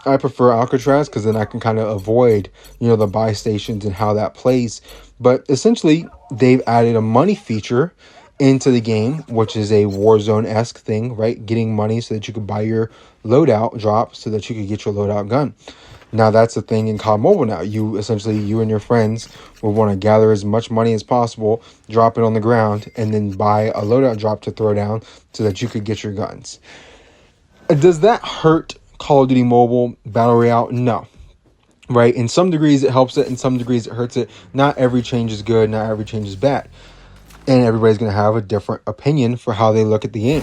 I prefer Alcatraz because then I can kind of avoid, the buy stations and how that plays. But essentially, they've added a money feature into the game, which is a Warzone-esque thing, right? Getting money so that you could buy your loadout drop so that you could get your loadout gun. Now, that's the thing in COD Mobile now. You and your friends will want to gather as much money as possible, drop it on the ground, and then buy a loadout drop to throw down so that you could get your guns. Does that hurt Call of Duty Mobile Battle Royale? No. Right? In some degrees, it helps it. In some degrees, it hurts it. Not every change is good. Not every change is bad. And everybody's going to have a different opinion for how they look at the game.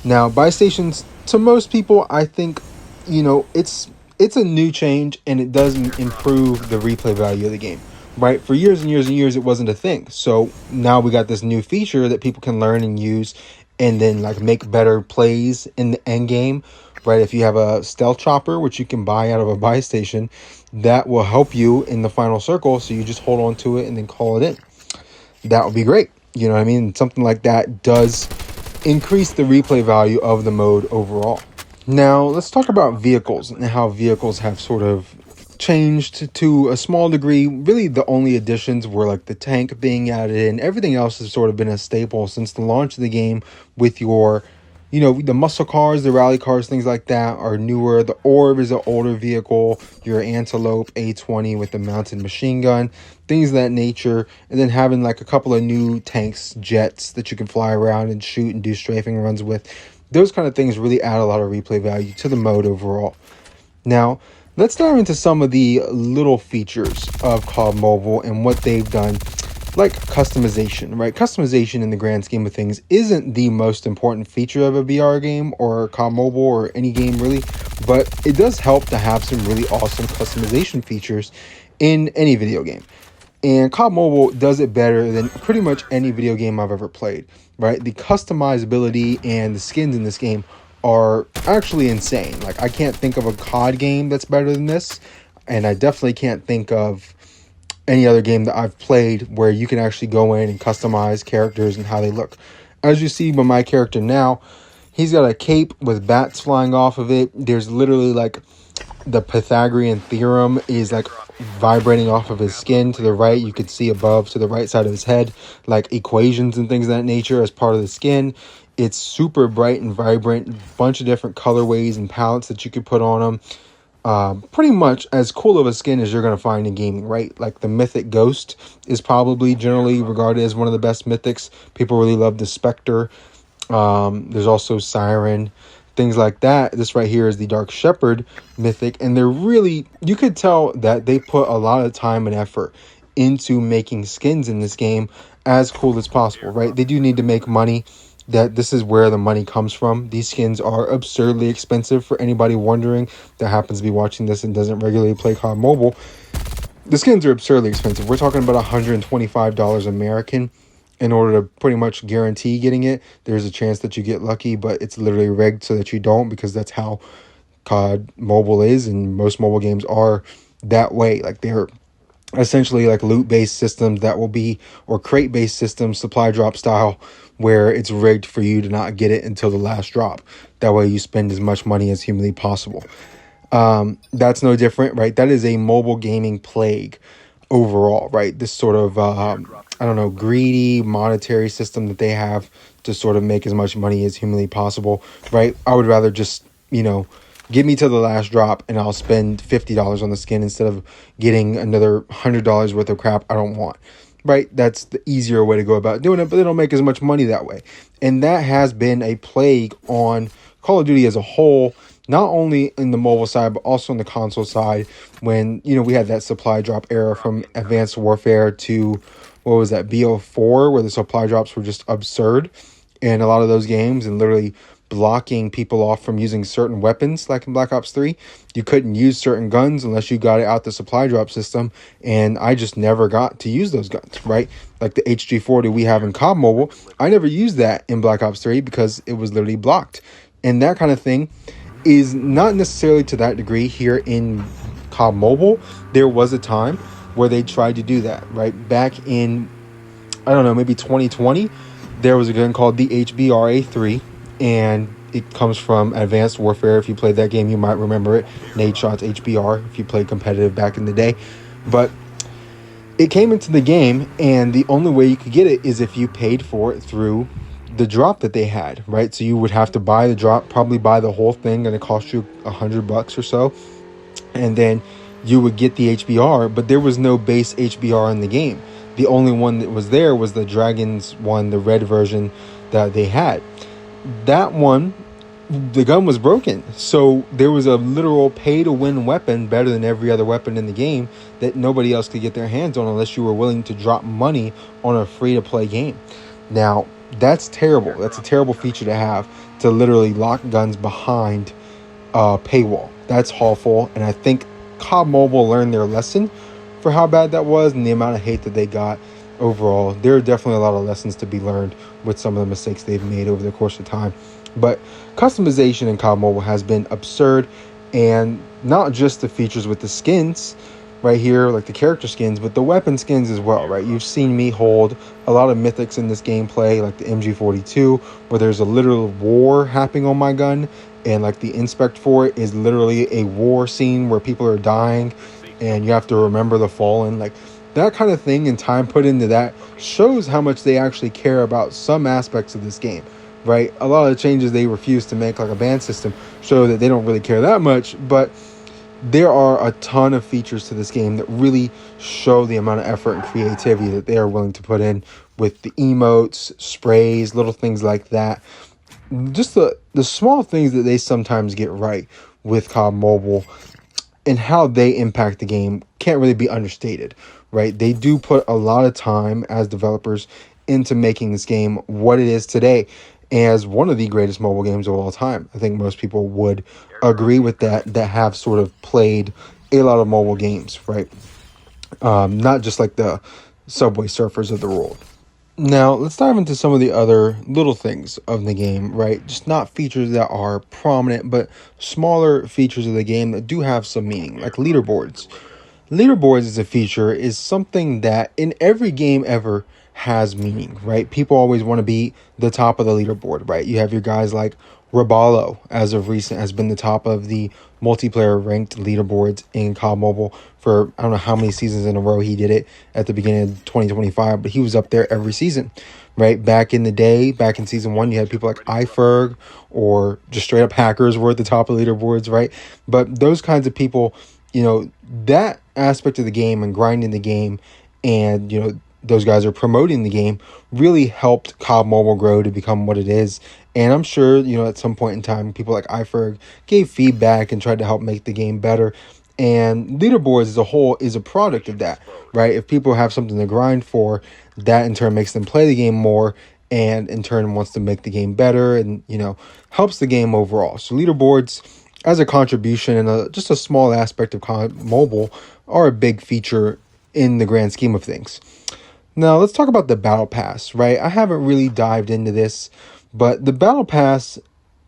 Now, buy stations, to most people, I think, it's a new change, and it does improve the replay value of the game, right? For years and years and years, it wasn't a thing. So now we got this new feature that people can learn and use, and then make better plays in the end game, right? If you have a stealth chopper, which you can buy out of a buy station, that will help you in the final circle. So you just hold on to it and then call it in. That would be great. You know what I mean? Something like that does increase the replay value of the mode overall. Now, let's talk about vehicles and how vehicles have sort of changed to a small degree. Really, the only additions were the tank being added in. Everything else has sort of been a staple since the launch of the game with your the muscle cars, the rally cars, things like that are newer. The Orb is an older vehicle. Your Antelope A20 with the mounted machine gun, things of that nature. And then having a couple of new tanks, jets that you can fly around and shoot and do strafing runs with. Those kind of things really add a lot of replay value to the mode overall. Now, let's dive into some of the little features of COD Mobile and what they've done. Like customization, right? Customization in the grand scheme of things isn't the most important feature of a BR game or COD Mobile or any game really, but it does help to have some really awesome customization features in any video game. And COD Mobile does it better than pretty much any video game I've ever played, right? The customizability and the skins in this game are actually insane. I can't think of a COD game that's better than this, and I definitely can't think of any other game that I've played where you can actually go in and customize characters and how they look. As you see with my character now, he's got a cape with bats flying off of it. There's literally the Pythagorean theorem is vibrating off of his skin to the right. You could see above to the right side of his head, equations and things of that nature as part of the skin. It's super bright and vibrant, bunch of different colorways and palettes that you could put on him. Pretty much as cool of a skin as you're going to find in gaming, right? The Mythic Ghost is probably generally regarded as one of the best mythics. People really love the Spectre. There's also Siren, things like that. This right here is the Dark Shepherd mythic, and they're really, you could tell that they put a lot of time and effort into making skins in this game as cool as possible, right? They do need to make money. That this is where the money comes from. These skins are absurdly expensive. For anybody wondering that happens to be watching this and doesn't regularly play COD Mobile, the skins are absurdly expensive. We're talking about $125 American in order to pretty much guarantee getting it. There's a chance that you get lucky, but it's literally rigged so that you don't, because that's how COD Mobile is, and most mobile games are that way. They're essentially loot-based systems that will be, or crate-based systems, supply drop style, where it's rigged for you to not get it until the last drop. That way you spend as much money as humanly possible. That's no different, right? That is a mobile gaming plague overall, right? This sort of, greedy monetary system that they have to sort of make as much money as humanly possible, right? I would rather just, get me to the last drop and I'll spend $50 on the skin instead of getting another $100 worth of crap I don't want, right? That's the easier way to go about doing it, but they don't make as much money that way. And that has been a plague on Call of Duty as a whole, not only in the mobile side, but also on the console side, when, we had that supply drop era from Advanced Warfare to, what was that, BO4, where the supply drops were just absurd in a lot of those games and literally blocking people off from using certain weapons. Like in Black Ops 3, you couldn't use certain guns unless you got it out the supply drop system, and I just never got to use those guns, right? Like the HG40 we have in COD Mobile, I never used that in Black Ops 3 because it was literally blocked. And that kind of thing is not necessarily to that degree here in COD Mobile. There was a time where they tried to do that, right? Back in, maybe 2020, there was a gun called the HBRA3, and it comes from Advanced Warfare. If you played that game, you might remember it. Nade Shot's HBR, if you played competitive back in the day. But it came into the game, and the only way you could get it is if you paid for it through the drop that they had, right? So you would have to buy the drop, probably buy the whole thing, and it cost you $100 or so. And then you would get the HBR, but there was no base HBR in the game. The only one that was there was the Dragon's one, the red version that they had. That one, the gun was broken. So there was a literal pay-to-win weapon, better than every other weapon in the game, that nobody else could get their hands on unless you were willing to drop money on a free-to-play game. Now, that's terrible. That's a terrible feature to have, to literally lock guns behind a paywall. That's awful, and I think COD Mobile learned their lesson for how bad that was and the amount of hate that they got overall. There are definitely a lot of lessons to be learned with some of the mistakes they've made over the course of time. But customization in COD Mobile has been absurd, and not just the features with the skins right here, like the character skins, but the weapon skins as well, right? You've seen me hold a lot of mythics in this gameplay, like the MG42, where there's a literal war happening on my gun, and like the inspect for it is literally a war scene where people are dying and you have to remember the fallen. Like that kind of thing and time put into that shows how much they actually care about some aspects of this game, right? A lot of the changes they refuse to make, like a ban system, show that they don't really care that much, but there are a ton of features to this game that really show the amount of effort and creativity that they are willing to put in with the emotes, sprays, little things like that. Just the small things that they sometimes get right with COD Mobile and how they impact the game can't really be understated, right? They do put a lot of time as developers into making this game what it is today as one of the greatest mobile games of all time. I think most people would agree with that have sort of played a lot of mobile games, right? Not just like the Subway Surfers of the world. Now, let's dive into some of the other little things of the game, right? Just not features that are prominent, but smaller features of the game that do have some meaning, like leaderboards. Leaderboards as a feature is something that in every game ever has meaning, right? People always want to be the top of the leaderboard, right? You have your guys like Raballo, as of recent, has been the top of the multiplayer ranked leaderboards in COD Mobile for I don't know how many seasons in a row he did it at the beginning of 2025, but he was up there every season, right? Back in the day, back in season 1, you had people like iFerg or just straight up hackers were at the top of the leaderboards, right? But those kinds of people, that aspect of the game and grinding the game and, those guys are promoting the game really helped COD Mobile grow to become what it is. And I'm sure, at some point in time, people like iFerg gave feedback and tried to help make the game better. And leaderboards as a whole is a product of that, right? If people have something to grind for, that in turn makes them play the game more and in turn wants to make the game better and, helps the game overall. So leaderboards as a contribution and just a small aspect of COD Mobile are a big feature in the grand scheme of things. Now, let's talk about the Battle Pass, right? I haven't really dived into this, but the Battle Pass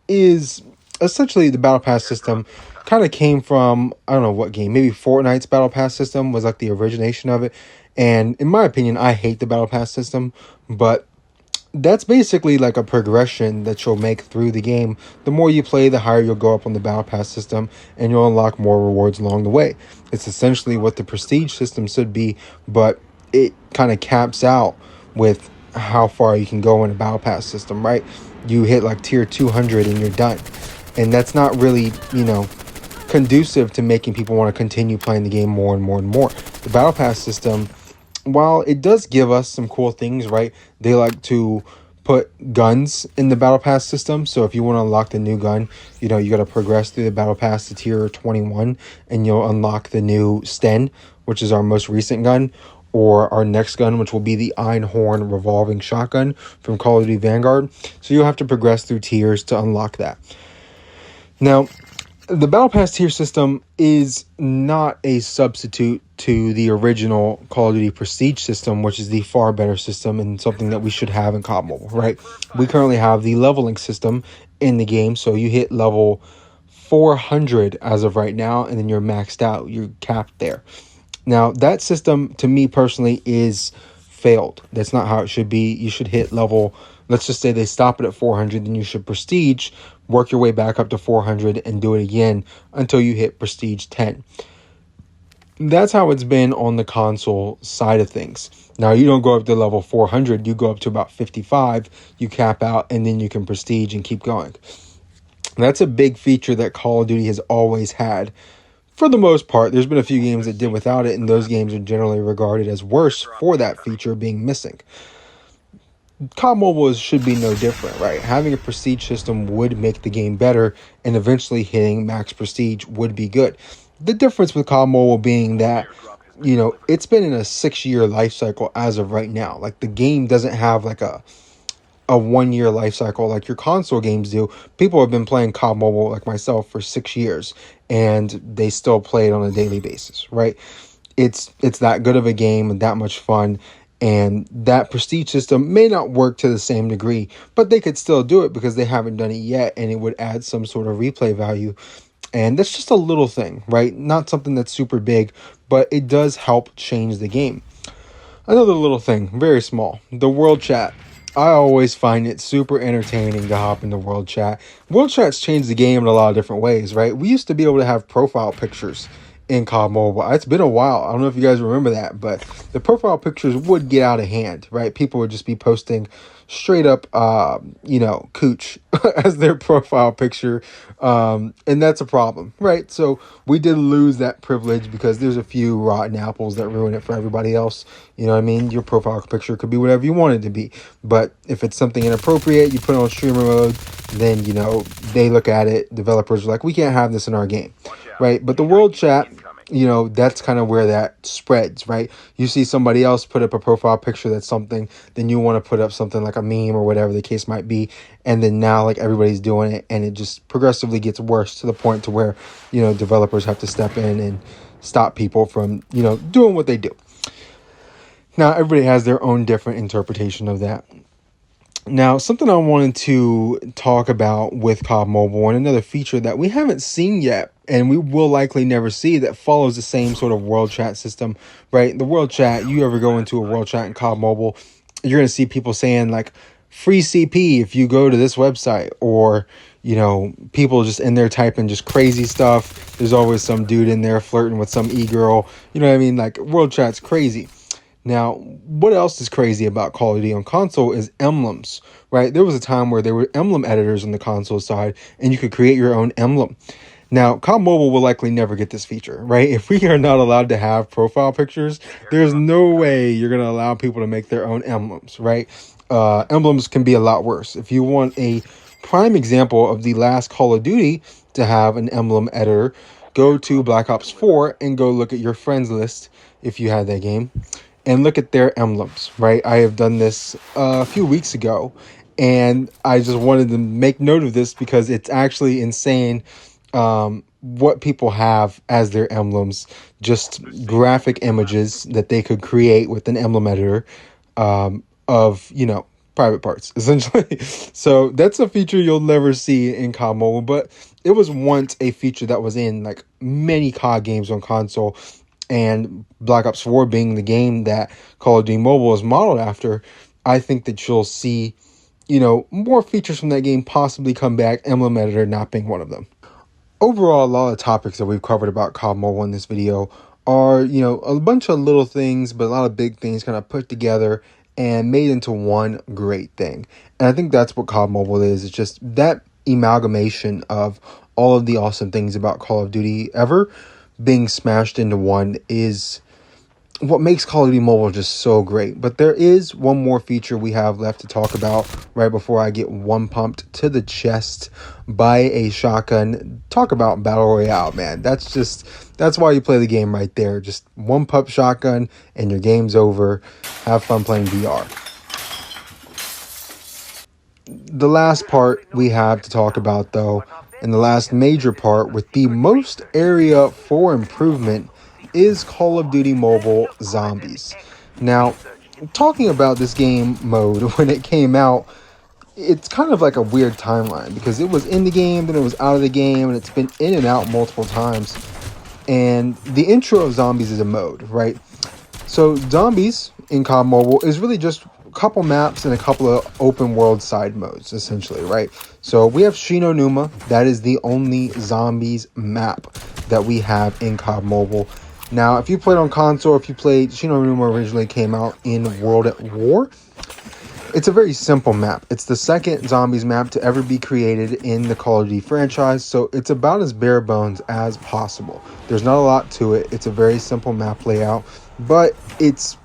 is essentially the Battle Pass system kind of came from, I don't know what game, maybe Fortnite's Battle Pass system was like the origination of it. And in my opinion, I hate the Battle Pass system, but that's basically like a progression that you'll make through the game. The more you play, the higher you'll go up on the battle pass system, and you'll unlock more rewards along the way. It's essentially what the prestige system should be, but it kind of caps out with how far you can go in a battle pass system, right? You hit like tier 200 and you're done. And that's not really, conducive to making people want to continue playing the game more and more and more. The battle pass system, while it does give us some cool things, right? They like to put guns in the battle pass system. So if you want to unlock the new gun, you got to progress through the battle pass to tier 21 and you'll unlock the new Sten, which is our most recent gun, or our next gun, which will be the Einhorn revolving shotgun from Call of Duty Vanguard. So you'll have to progress through tiers to unlock that. Now, the Battle Pass tier system is not a substitute to the original Call of Duty Prestige system, which is the far better system and something that we should have in COD Mobile, right? We currently have the leveling system in the game, so you hit level 400 as of right now, and then you're maxed out, you're capped there. Now, that system, to me personally, is failed. That's not how it should be. You should hit level, let's just say they stop it at 400, then you should prestige, work your way back up to 400 and do it again until you hit prestige 10. That's how it's been on the console side of things. Now, you don't go up to level 400, you go up to about 55, you cap out, and then you can prestige and keep going. That's a big feature that Call of Duty has always had. For the most part, there's been a few games that did without it, and those games are generally regarded as worse for that feature being missing. COD Mobile should be no different, right? Having a prestige system would make the game better, and eventually hitting max prestige would be good. The difference with COD Mobile being that, it's been in a 6-year life cycle as of right now. Like, the game doesn't have like a 1-year life cycle like your console games do. People have been playing COD Mobile, like myself, for 6 years, and they still play it on a daily basis, right? It's that good of a game and that much fun, and that prestige system may not work to the same degree, but they could still do it because they haven't done it yet, and it would add some sort of replay value. And that's just a little thing, right? Not something that's super big, but it does help change the game. Another little thing, very small, the world chat. I always find it super entertaining to hop into world chat. World chat's changed the game in a lot of different ways, right? We used to be able to have profile pictures in COD Mobile. It's been a while. I don't know if you guys remember that, but the profile pictures would get out of hand, right? People would just be posting straight up, cooch as their profile picture. And that's a problem, right? So we did lose that privilege because there's a few rotten apples that ruin it for everybody else. You know what I mean? Your profile picture could be whatever you want it to be. But if it's something inappropriate, you put it on streamer mode, then, they look at it. Developers are like, we can't have this in our game, right? But the world chat, that's kind of where that spreads, right? You see somebody else put up a profile picture that's something, then you want to put up something like a meme or whatever the case might be. And then now, like, everybody's doing it, and it just progressively gets worse to the point to where, developers have to step in and stop people from, doing what they do. Now, everybody has their own different interpretation of that. Now, something I wanted to talk about with COD Mobile, and another feature that we haven't seen yet, and we will likely never see, that follows the same sort of world chat system, right? The world chat, you ever go into a world chat in COD Mobile, you're going to see people saying, like, free CP if you go to this website, or, people just in there typing just crazy stuff. There's always some dude in there flirting with some e-girl. You know what I mean? Like, world chat's crazy. Now, what else is crazy about Call of Duty on console is emblems, right? There was a time where there were emblem editors on the console side, and you could create your own emblem. Now, COD Mobile will likely never get this feature, right? If we are not allowed to have profile pictures, there's no way you're going to allow people to make their own emblems, right? Emblems can be a lot worse. If you want a prime example of the last Call of Duty to have an emblem editor, go to Black Ops 4 and go look at your friends list if you had that game, and look at their emblems, right? I have done this a few weeks ago, and I just wanted to make note of this because it's actually insane what people have as their emblems, just graphic images that they could create with an emblem editor of, private parts, essentially. So that's a feature you'll never see in COD Mobile, but it was once a feature that was in, like, many COD games on console. And Black Ops 4 being the game that Call of Duty Mobile is modeled after, I think that you'll see, you know, more features from that game possibly come back, Emblem Editor not being one of them. Overall, a lot of topics that we've covered about COD Mobile in this video are, you know, a bunch of little things, but a lot of big things kind of put together and made into one great thing. And I think that's what COD Mobile is. It's just that amalgamation of all of the awesome things about Call of Duty ever being smashed into one is what makes Call of Duty Mobile just so great. But there is one more feature we have left to talk about right before I get one pumped to the chest by a shotgun. Talk about Battle Royale, man. That's why you play the game right there. Just one pump shotgun and your game's over. Have fun playing VR. The last part we have to talk about, though, and the last major part with the most area for improvement, is Call of Duty Mobile Zombies. Now, talking about this game mode when it came out, it's kind of like a weird timeline because it was in the game, then it was out of the game, and it's been in and out multiple times. And the intro of Zombies is a mode, right? So Zombies in COD Mobile is really just a couple maps and a couple of open world side modes, essentially, right? So we have Shinonuma. That is the only Zombies map that we have in COD Mobile. Now, if you played on console, if you played, Shinonuma originally came out in World at War. It's a very simple map. It's the second Zombies map to ever be created in the Call of Duty franchise, so it's about as bare bones as possible. There's not a lot to it. It's a very simple map layout, but it's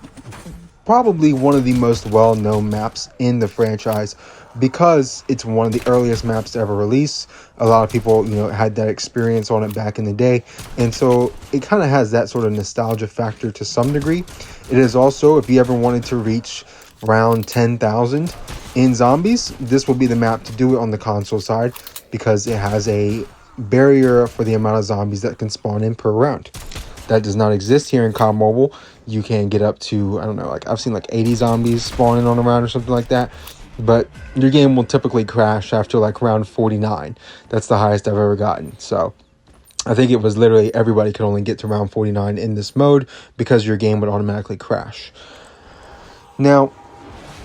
probably one of the most well-known maps in the franchise because it's one of the earliest maps to ever release. A lot of people, you know, had that experience on it back in the day, and so it kind of has that sort of nostalgia factor to some degree. It is also, if you ever wanted to reach around 10,000 in Zombies, this will be the map to do it on the console side because it has a barrier for the amount of zombies that can spawn in per round. That does not exist here in COD Mobile. You can get up to, I don't know, like I've seen like 80 zombies spawning on a round or something like that, but your game will typically crash after like round 49. That's the highest I've ever gotten. So I think it was literally everybody could only get to round 49 in this mode because your game would automatically crash. Now,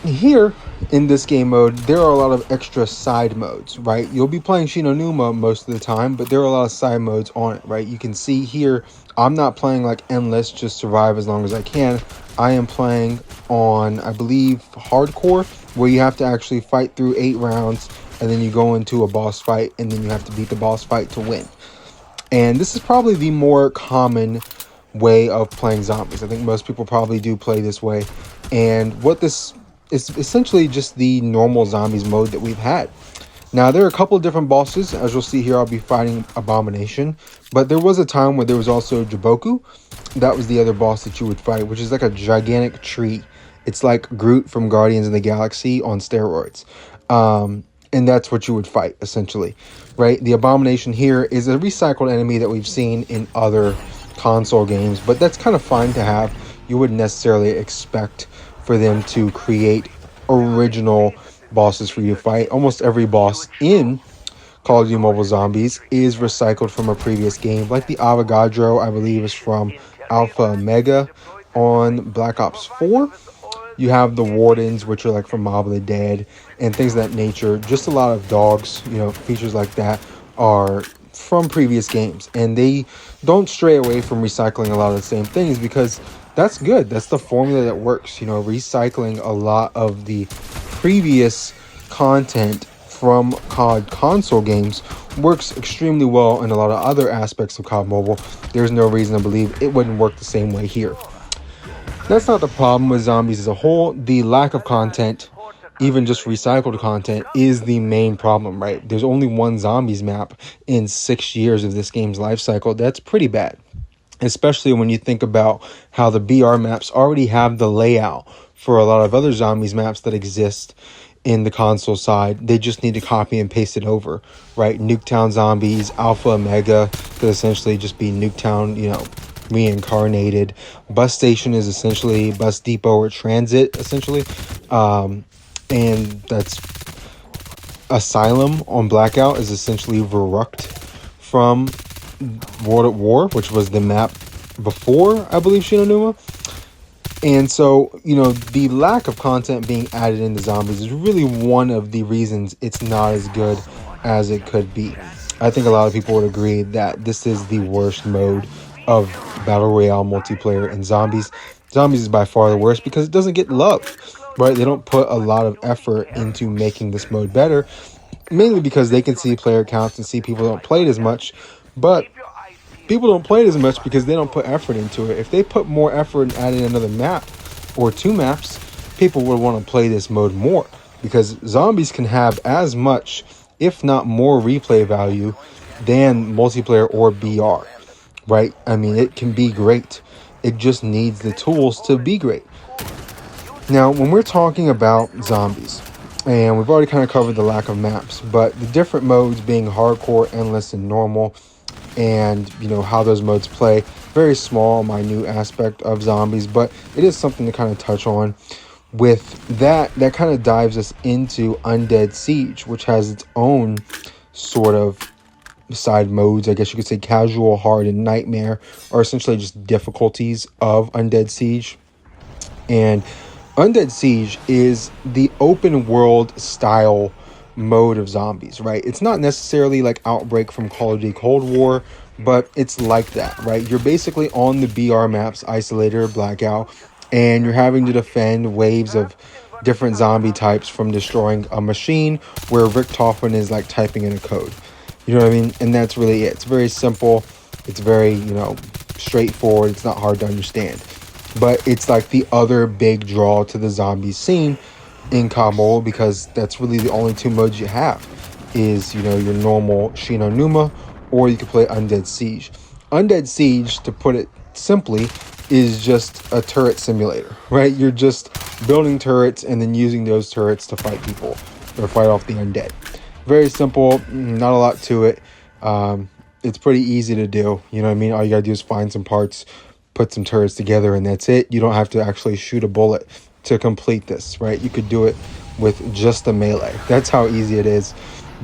here in this game mode, there are a lot of extra side modes, right? You'll be playing Shinonuma most of the time, but there are a lot of side modes on it, right? You can see here, I'm not playing like endless, just survive as long as I can. I am playing on, I believe, hardcore, where you have to actually fight through 8 rounds, and then you go into a boss fight, and then you have to beat the boss fight to win. And this is probably the more common way of playing zombies. I think most people probably do play this way. And what this is essentially just the normal zombies mode that we've had. Now, there are a couple of different bosses. As you'll see here, I'll be fighting Abomination. But there was a time where there was also Jiboku. That was the other boss that you would fight, which is like a gigantic tree. It's like Groot from Guardians of the Galaxy on steroids. And that's what you would fight, essentially, right? The Abomination here is a recycled enemy that we've seen in other console games, but that's kind of fine to have. You wouldn't necessarily expect for them to create original bosses for you to fight. Almost every boss in Call of Duty Mobile Zombies is recycled from a previous game, like the Avogadro, I believe, is from Alpha Omega on Black Ops 4. You have the Wardens, which are like from Mob of the Dead and things of that nature. Just a lot of dogs, you know, features like that are from previous games, and they don't stray away from recycling a lot of the same things because that's good. That's the formula that works. You know, recycling a lot of the previous content from COD console games works extremely well in a lot of other aspects of COD Mobile. There's no reason to believe it wouldn't work the same way here. That's not the problem with Zombies as a whole. The lack of content, even just recycled content, is the main problem, right? There's only one Zombies map in 6 years of this game's life cycle. That's pretty bad, especially when you think about how the BR maps already have the layout for a lot of other Zombies maps that exist in the console side. They just need to copy and paste it over, right? Nuketown Zombies, Alpha Omega could essentially just be Nuketown, you know, reincarnated. Bus Station is essentially Bus Depot or Transit, essentially. And that's Asylum on Blackout is essentially Verrucht from World at War, which was the map before, I believe, Shinonuma. And so, the lack of content being added into zombies is really one of the reasons it's not as good as it could be. I think a lot of people would agree that this is the worst mode of Battle Royale multiplayer in zombies. Zombies is by far the worst because it doesn't get love, right? They don't put a lot of effort into making this mode better, mainly because they can see player counts and see people don't play it as much. But people don't play it as much because they don't put effort into it. If they put more effort in adding another map or two maps, people would want to play this mode more, because zombies can have as much, if not more, replay value than multiplayer or BR, right? I mean, it can be great. It just needs the tools to be great. Now, when we're talking about zombies, and we've already kind of covered the lack of maps, but the different modes being hardcore, endless, and normal, and how those modes play, very small minute aspect of zombies, but it is something to kind of touch on. With that kind of dives us into Undead Siege, which has its own sort of side modes. I guess you could say casual, hard, and nightmare are essentially just difficulties of Undead Siege. And Undead Siege is the open world style mode of zombies, right? It's not necessarily like Outbreak from Call of Duty Cold War, but it's like that, right? You're basically on the BR maps, Isolator, Blackout, and you're having to defend waves of different zombie types from destroying a machine where Rick Toffman is like typing in a code. You know what I mean? And that's really it. It's very simple. It's very, straightforward. It's not hard to understand. But it's like the other big draw to the zombie scene in COD Mobile, because that's really the only two modes you have is, your normal Shino Numa, or you can play Undead Siege. Undead Siege, to put it simply, is just a turret simulator, right? You're just building turrets and then using those turrets to fight people or fight off the undead. Very simple, not a lot to it. It's pretty easy to do. You know what I mean? All you gotta do is find some parts, put some turrets together, and that's it. You don't have to actually shoot a bullet to complete this, right? You could do it with just a melee. That's how easy it is.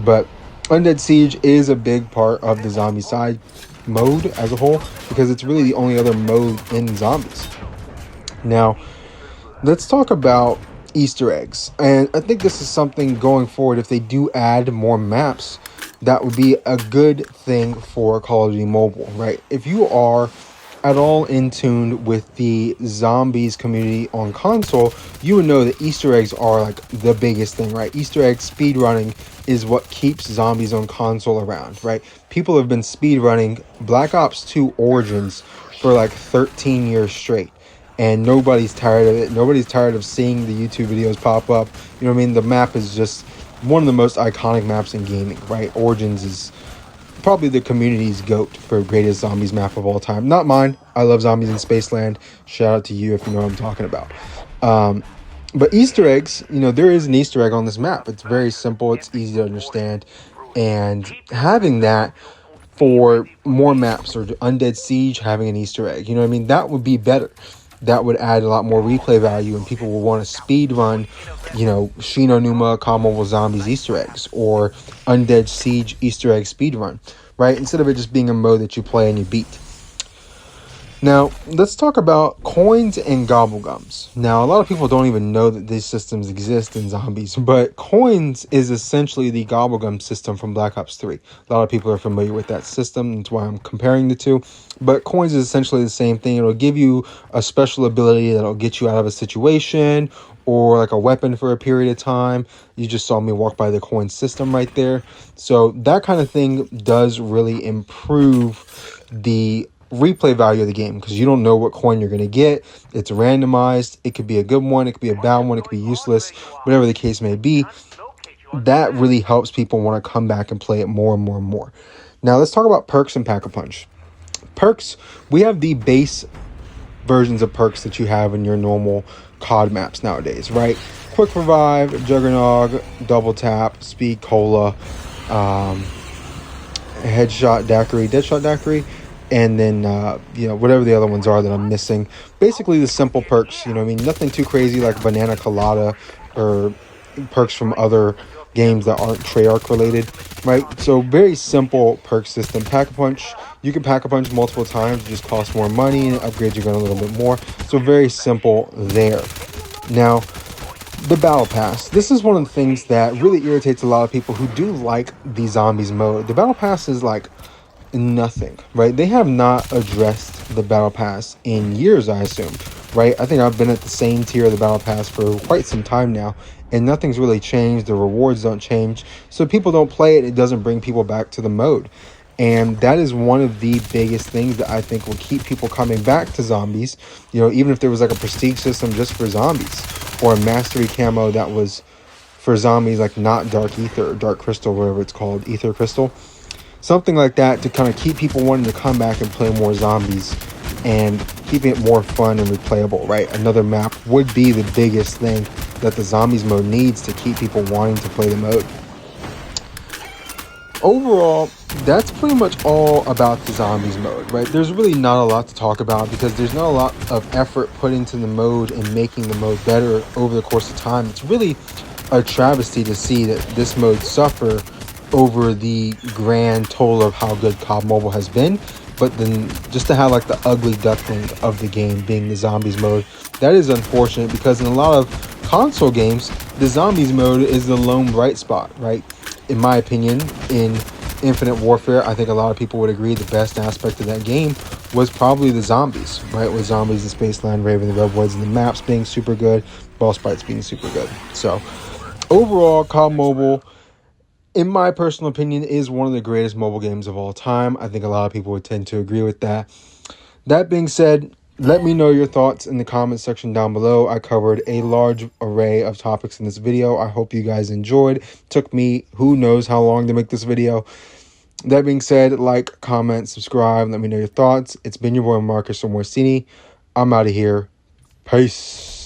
But Undead Siege is a big part of the zombie side mode as a whole, because it's really the only other mode in zombies. Now, let's talk about Easter eggs. And I think this is something going forward, if they do add more maps, that would be a good thing for Call of Duty Mobile, right? If you are at all in tune with the zombies community on console, you would know that Easter eggs are like the biggest thing, right? Easter egg speedrunning is what keeps zombies on console around, right? People have been speedrunning Black Ops 2 Origins for like 13 years straight, and nobody's tired of it. Nobody's tired of seeing the YouTube videos pop up. You know what I mean? The map is just one of the most iconic maps in gaming, right? Origins is probably the community's GOAT for greatest zombies map of all time. Not mine. I love Zombies in Spaceland. Shout out to you if you know what I'm talking about. But Easter eggs, there is an Easter egg on this map. It's very simple. It's easy to understand. And having that for more maps, or Undead Siege having an Easter egg, you know what I mean? That would be better. That would add a lot more replay value, and people will want to speed run, Shino Numa, COD Mobile Zombies Easter eggs, or Undead Siege Easter egg speed run, right? Instead of it just being a mode that you play and you beat. Now, let's talk about coins and gobblegums. Now, a lot of people don't even know that these systems exist in zombies, but coins is essentially the gobblegum system from Black Ops 3. A lot of people are familiar with that system. That's why I'm comparing the two. But coins is essentially the same thing. It'll give you a special ability that'll get you out of a situation, or like a weapon for a period of time. You just saw me walk by the coin system right there. So that kind of thing does really improve the replay value of the game, because you don't know what coin you're going to get. It's randomized. It could be a good one, it could be a bad one, it could be useless, whatever the case may be. That really helps people want to come back and play it more and more and more. Now let's talk about perks and Pack-a-Punch. Perks, we have the base versions of perks that you have in your normal COD maps nowadays, right? Quick Revive, Juggernog, Double Tap, Speed Cola, Headshot Daiquiri, Deadshot Daiquiri, and then whatever the other ones are that I'm missing. Basically the simple perks, nothing too crazy like Banana Colada or perks from other games that aren't Treyarch related, right? So very simple perk system. Pack-a-punch, you can pack-a-punch multiple times, it just costs more money and upgrades your gun a little bit more. So very simple there. Now, the battle pass. This is one of the things that really irritates a lot of people who do like the zombies mode. The battle pass is like nothing, right? They have not addressed the battle pass in years, I assume, right? I think I've been at the same tier of the battle pass for quite some time now, and nothing's really changed. The rewards don't change, so people don't play it. It doesn't bring people back to the mode, and that is one of the biggest things that I think will keep people coming back to zombies. You know, even if there was like a prestige system just for zombies, or a mastery camo that was for zombies, like not dark ether or dark crystal, whatever it's called, ether crystal, something like that, to kind of keep people wanting to come back and play more zombies and keeping it more fun and replayable, right? Another map would be the biggest thing that the zombies mode needs to keep people wanting to play the mode. Overall, that's pretty much all about the zombies mode, right? There's really not a lot to talk about because there's not a lot of effort put into the mode and making the mode better over the course of time. It's really a travesty to see that this mode suffer over the grand total of how good COD Mobile has been, but then just to have like the ugly duckling of the game being the zombies mode, that is unfortunate, because in a lot of console games, the zombies mode is the lone bright spot, right? In my opinion, in Infinite Warfare, I think a lot of people would agree the best aspect of that game was probably the zombies, right? With zombies in Spaceland, Raven, the Red Woods, and the maps being super good, boss fights being super good. So overall, COD Mobile, in my personal opinion, is one of the greatest mobile games of all time. I think a lot of people would tend to agree with that. That being said, let me know your thoughts in the comment section down below. I covered a large array of topics in this video. I hope you guys enjoyed. It took me who knows how long to make this video. That being said, like, comment, subscribe, let me know your thoughts. It's been your boy Marcus from Morsini. I'm out of here. Peace.